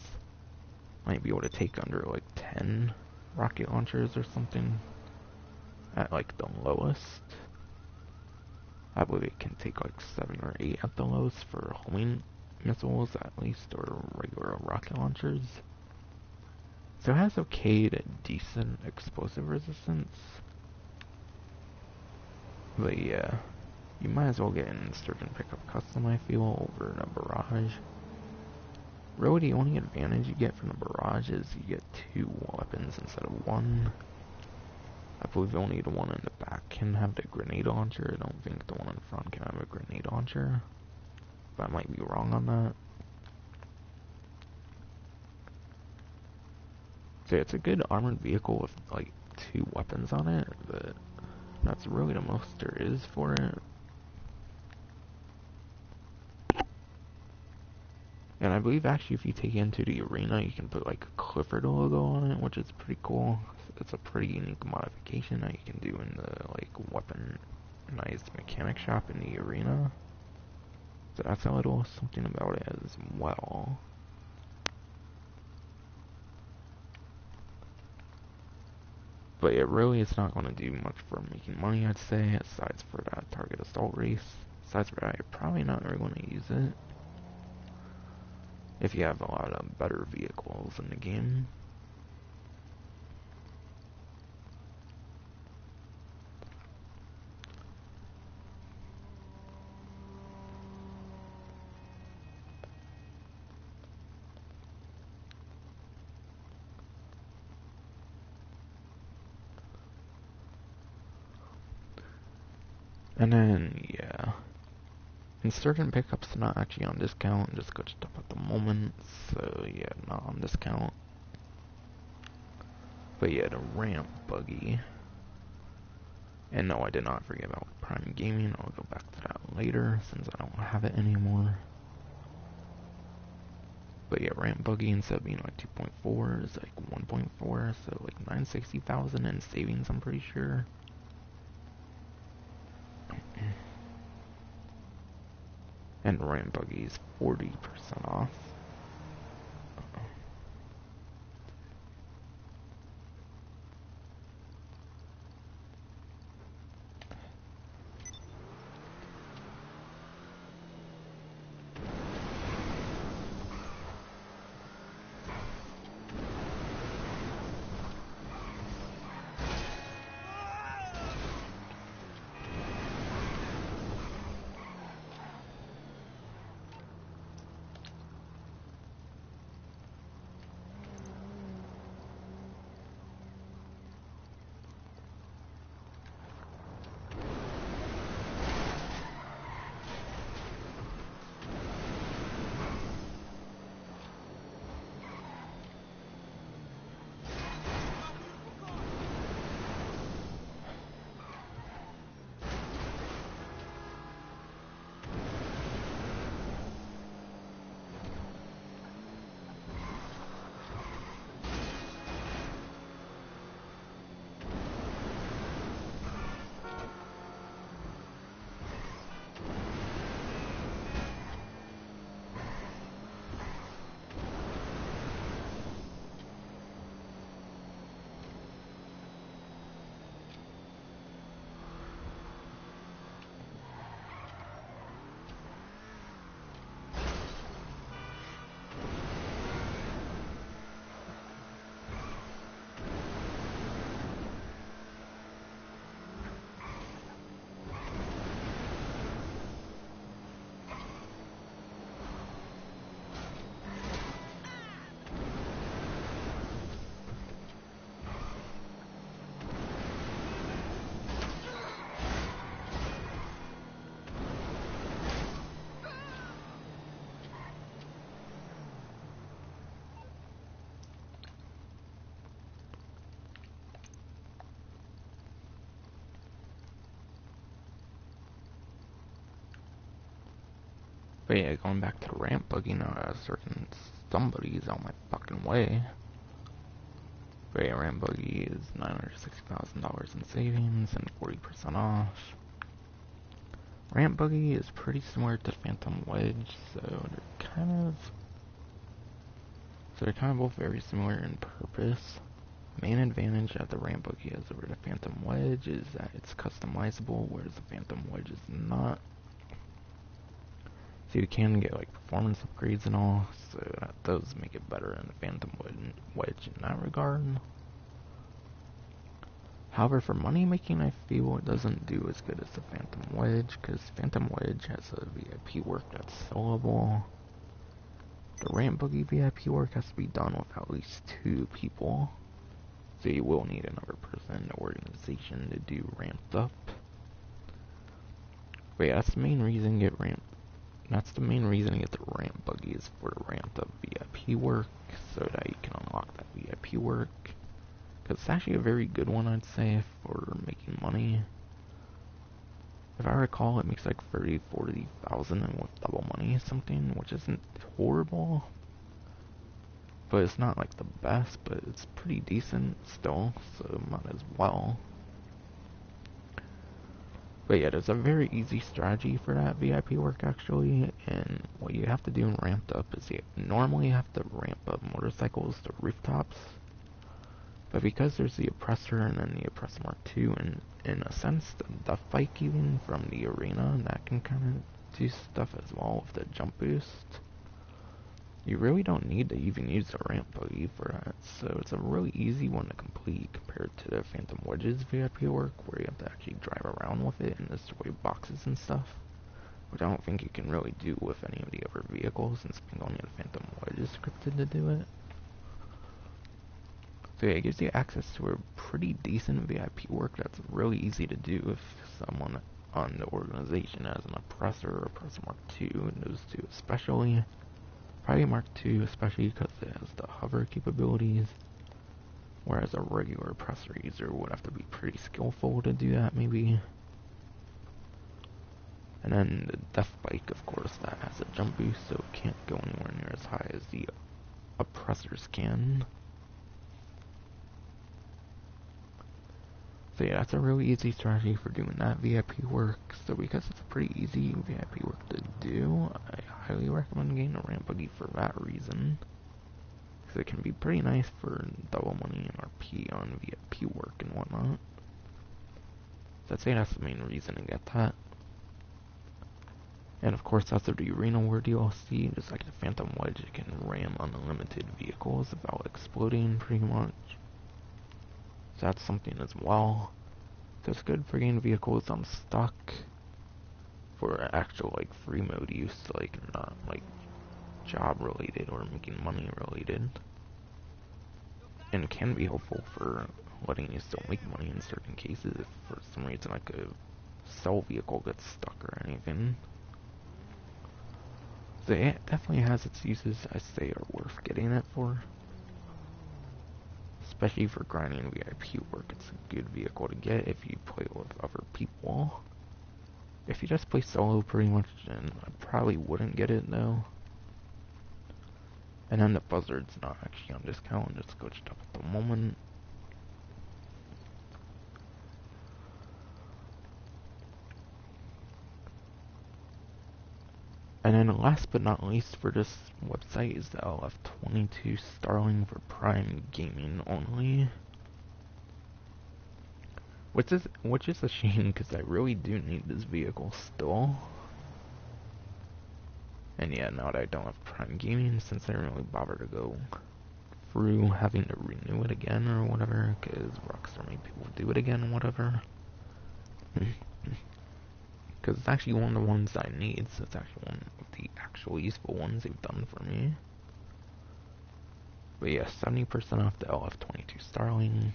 Might be able to take under like 10 rocket launchers or something at like the lowest. I believe it can take like 7 or 8 at the lowest for homing missiles at least, or regular rocket launchers. So it has okay to decent explosive resistance. But yeah, you might as well get an Insurgent Pickup Custom, I feel, over a Barrage. Really, the only advantage you get from the Barrage is you get 2 weapons instead of 1. I believe only the one in the back can have the grenade launcher. I don't think the one in front can have a grenade launcher. But I might be wrong on that. So it's a good armored vehicle with like 2 weapons on it, but that's really the most there is for it. And I believe actually if you take it into the arena, you can put like a Clifford logo on it, which is pretty cool. It's a pretty unique modification that you can do in the like weaponized mechanic shop in the arena. So that's a little something about it as well. But it really is not going to do much for making money, I'd say, aside for that target assault race. Besides for that, you're probably not really going to use it if you have a lot of better vehicles in the game. And then, yeah. Insurgent Pickup's not actually on discount, just got stuff at the moment, so yeah, not on discount. But yeah, the ramp buggy. And no, I did not forget about Prime Gaming, I'll go back to that later, since I don't have it anymore. But yeah, ramp buggy instead of being like 2.4 is like 1.4, so like 960,000 in savings, I'm pretty sure. And ramp buggy is 40% off. But yeah, going back to the ramp buggy now, a certain somebody's on my fucking way. But yeah, ramp buggy is $960,000 in savings and 40% off. Ramp buggy is pretty similar to Phantom Wedge, so they're kind of both very similar in purpose. Main advantage that the ramp buggy has over the Phantom Wedge is that it's customizable, whereas the Phantom Wedge is not. So you can get like performance upgrades and all, so that does make it better in the Phantom Wedge in that regard. However, for money making, I feel it doesn't do as good as the Phantom Wedge, because Phantom Wedge has a VIP work that's sellable. The ramp buggy VIP work has to be done with at least 2 people, so you will need another person in the organization to do ramped up. But yeah, that's the main reason to get the ramp buggy is for the ramped up VIP work, so that you can unlock that VIP work. Because it's actually a very good one, I'd say, for making money. If I recall, it makes like 40,000 with double money or something, which isn't horrible. But it's not like the best, but it's pretty decent still, so might as well. But yeah, there's a very easy strategy for that VIP work actually, and what you have to do in ramped up is you normally have to ramp up motorcycles to rooftops. But because there's the Oppressor and then the Oppressor Mark II, and in a sense, the Death Bike even from the arena, that can kind of do stuff as well with the jump boost. You really don't need to even use the ramp buggy for that, so it's a really easy one to complete compared to the Phantom Wedge's VIP work, where you have to actually drive around with it and destroy boxes and stuff, which I don't think you can really do with any of the other vehicles, since only the Phantom Wedge is scripted to do it. So yeah, it gives you access to a pretty decent VIP work that's really easy to do if someone on the organization has an Oppressor or Oppressor Mark II, and those two especially. Probably Mark II especially because it has the hover capabilities, whereas a regular Oppressor user would have to be pretty skillful to do that maybe. And then the Death Bike, of course, that has a jump boost, so it can't go anywhere near as high as the Oppressors can. So yeah, that's a really easy strategy for doing that VIP work. So because it's a pretty easy VIP work to do, I highly recommend getting a ramp buggy for that reason. Because it can be pretty nice for double money and RP on VIP work and whatnot. So I'd say that's the main reason to get that. And of course, after the Arena War DLC, just like the Phantom Wedge, you can ram unlimited vehicles without exploding pretty much. So that's something as well. So it's good for getting vehicles unstuck for actual like free mode use, like not like job related or making money related. And it can be helpful for letting you still make money in certain cases if for some reason like a sell vehicle gets stuck or anything. So it definitely has its uses I say are worth getting it for. Especially for grinding VIP work, it's a good vehicle to get if you play with other people. If you just play solo pretty much, then I probably wouldn't get it though. And then the Buzzard's not actually on discount, just glitched up at the moment. And then last but not least for this website is the LF22 Starling for Prime Gaming only. Which is a shame because I really do need this vehicle still. And yeah, now that I don't have Prime Gaming, since I didn't really bother to go through having to renew it again or whatever, because Rockstar made people do it again or whatever. Because it's actually one of the ones I need, so it's actually one of the actual useful ones they've done for me. But yeah, 70% off the LF22 Starling.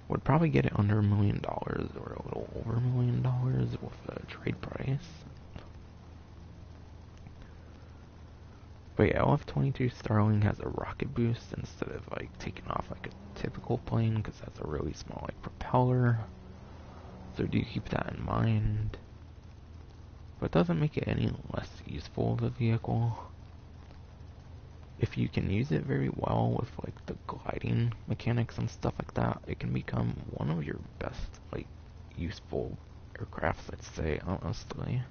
Would probably get it under $1 million or a little over $1 million with the trade price. But yeah, LF22 Starling has a rocket boost instead of like taking off like a typical plane, because that's a really small like propeller. So do keep that in mind. But it doesn't make it any less useful of a vehicle. If you can use it very well with like the gliding mechanics and stuff like that, it can become one of your best like useful aircrafts, I'd say, honestly.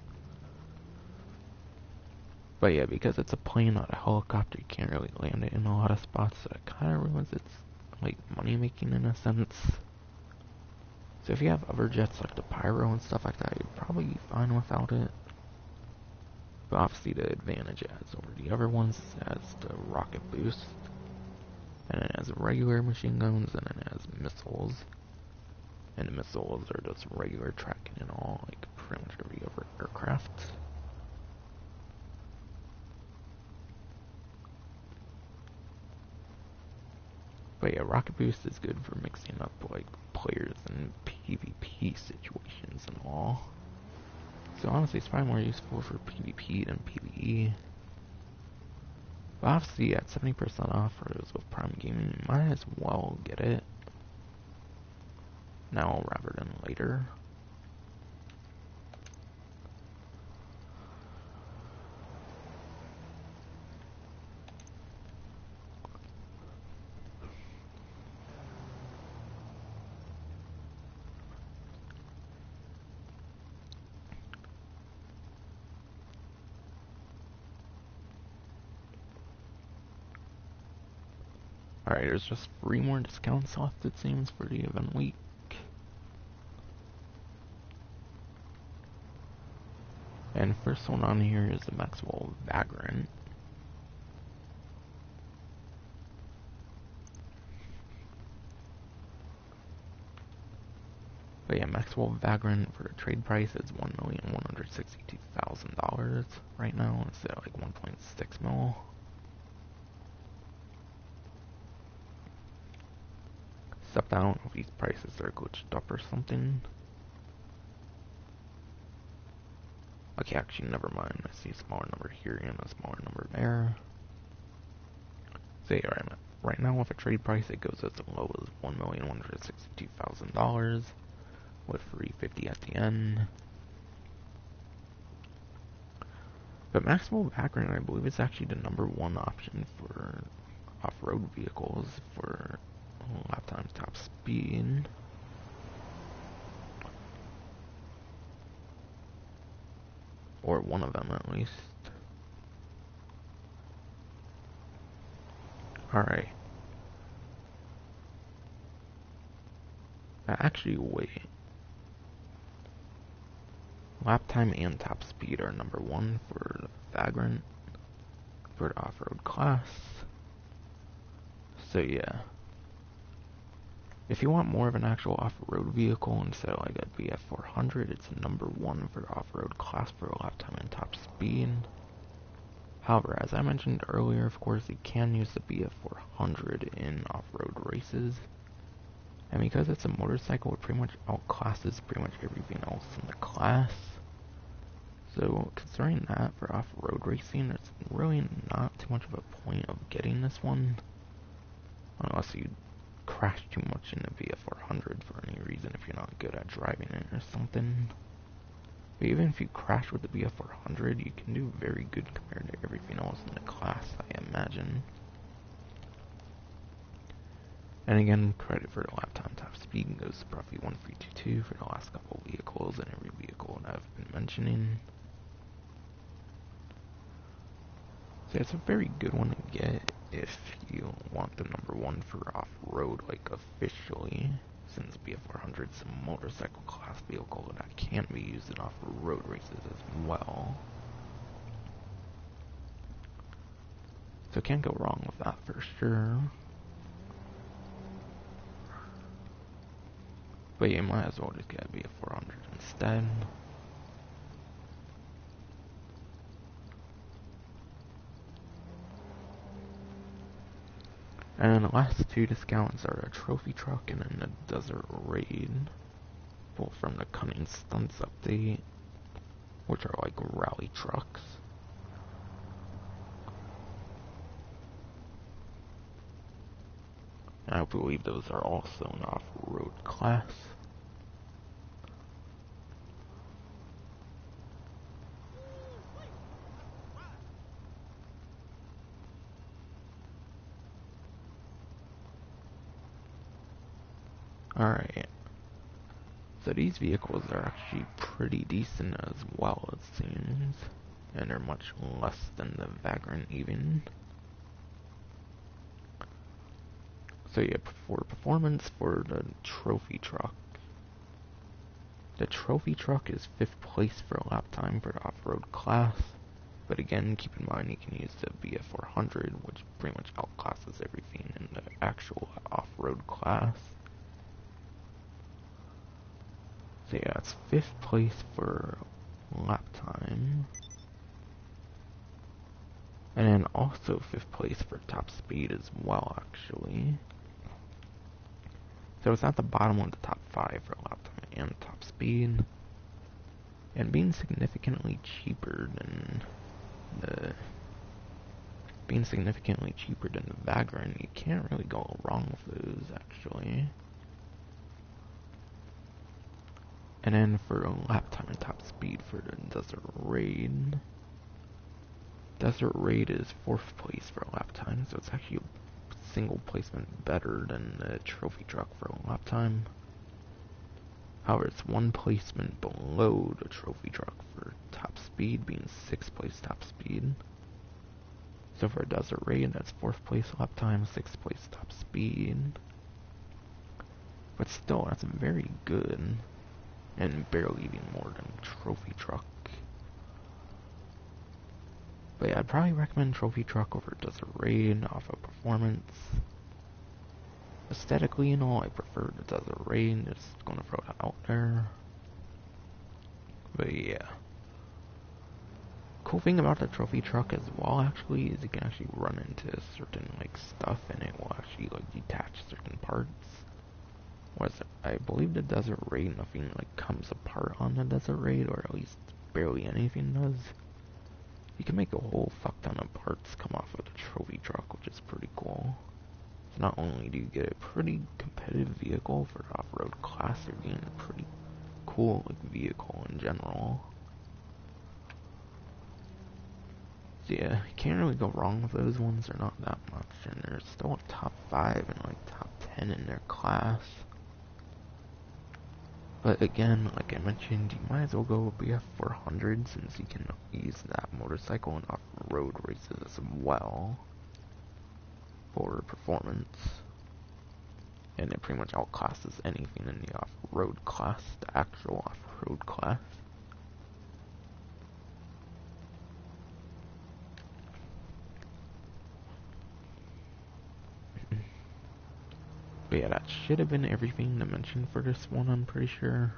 But yeah, because it's a plane, not a helicopter, you can't really land it in a lot of spots, so it kind of ruins its like money making in a sense. So if you have other jets like the Pyro and stuff like that, you'd probably be fine without it. But obviously the advantage it has over the other ones is it has the rocket boost, and it has regular machine guns, and it has missiles. And the missiles are just regular tracking and all, like pretty much every other aircraft. But yeah, rocket boost is good for mixing up like players in PvP situations and all. So honestly, it's probably more useful for PvP than PvE. But obviously, at 70% off for those with Prime Gaming, you might as well get it now rather than later. Alright, there's just 3 more discounts left, it seems, for the event week. And first one on here is the Maxwell Vagrant. But yeah, Maxwell Vagrant for the trade price is $1,162,000 right now, instead of like 1.6 mil. Except I don't know if these prices are glitched up or something. Okay, actually, never mind. I see a smaller number here and a smaller number there. So yeah, right now with a trade price, it goes as low as $1,162,000 with $350 at the end. But Maxwell Vagrant, I believe, is actually the #1 option for off-road vehicles for lap times top speed. Or one of them, at least. Alright. Actually, wait. Lap time and top speed are #1 for the Vagrant for the off-road class. So yeah. If you want more of an actual off-road vehicle instead of like a BF400, it's #1 for the off-road class for lap time and top speed. However, as I mentioned earlier, of course, you can use the BF400 in off-road races. And because it's a motorcycle, it pretty much outclasses pretty much everything else in the class. So, considering that for off-road racing, there's really not too much of a point of getting this one. Unless you crash too much in the BF400 for any reason, if you're not good at driving it or something. But even if you crash with the BF400, you can do very good compared to everything else in the class, I imagine. And again, credit for the lap time top speed goes to probably 1322 for the last couple vehicles and every vehicle that I've been mentioning. So it's a very good one to get if you want the #1 for off-road, like officially, since BF400 is a motorcycle class vehicle that can be used in off-road races as well. So can't go wrong with that for sure. But you might as well just get a BF400 instead. And then the last 2 discounts are a trophy truck and then a desert raid. Both from the Cunning Stunts update, which are like rally trucks. I believe those are also an off-road class. Alright. So these vehicles are actually pretty decent as well, it seems. And they're much less than the Vagrant even. So yeah, for performance for the trophy truck. The trophy truck is 5th place for lap time for the off-road class. But again, keep in mind you can use the BF400, which pretty much outclasses everything in the actual off-road class. So yeah, it's 5th place for lap time. And then also 5th place for top speed as well, actually. So it's at the bottom of the top 5 for lap time and top speed. And being significantly cheaper than the Vagrant, you can't really go wrong with those, actually. And then for lap time and top speed for the Desert Raid. Desert Raid is 4th place for lap time, so it's actually a single placement better than the trophy truck for lap time. However, it's 1 placement below the trophy truck for top speed, being 6th place top speed. So for a Desert Raid, that's 4th place lap time, 6th place top speed. But still, that's very good. And barely even more than trophy truck. But yeah, I'd probably recommend trophy truck over Desert Raid off of performance. Aesthetically and all, I prefer the Desert Raid, just gonna throw that out there. But yeah. Cool thing about the trophy truck as well, actually, is you can actually run into certain, like, stuff, and it will actually, like, detach certain parts. Whereas, I believe the Desert Raid, nothing, like, comes apart on the Desert Raid, or at least barely anything does. You can make a whole fuck ton of parts come off of the trophy truck, which is pretty cool. So not only do you get a pretty competitive vehicle for the off-road class, you're getting a pretty cool, like, vehicle in general. So yeah, you can't really go wrong with those ones. They're not that much, and they're still a top 5 and like top 10 in their class. But again, like I mentioned, you might as well go with BF400 since you can use that motorcycle in off-road races as well for performance. And it pretty much outclasses anything in the off-road class, the actual off-road class. But yeah, that should have been everything to mention for this one, I'm pretty sure.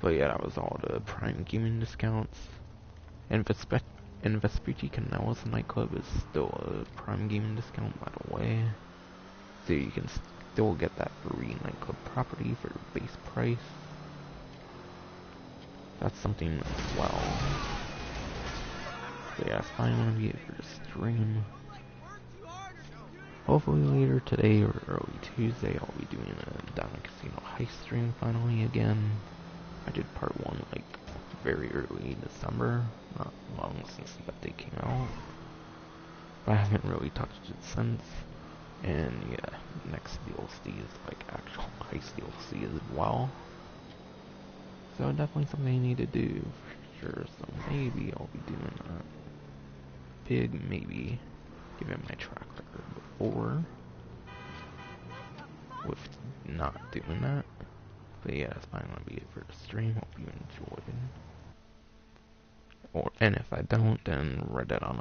But yeah, that was all the Prime gaming discounts. And Vespucci Canales nightclub is still a Prime gaming discount, by the way. So you can still get that free nightclub property for the base price. That's something as well. So yeah, that's probably gonna be it for the stream. Hopefully later today or early Tuesday I'll be doing a Down Casino Heist stream finally again. I did part 1 like very early December, not long since the update came out. But I haven't really touched it since. And yeah, next DLC is like actual Heist DLC as well. So definitely something I need to do for sure. So maybe I'll be doing a big maybe, given my track record before with not doing that. But yeah, that's probably gonna be it for the stream. Hope you enjoyed. And if I don't, then Reddit on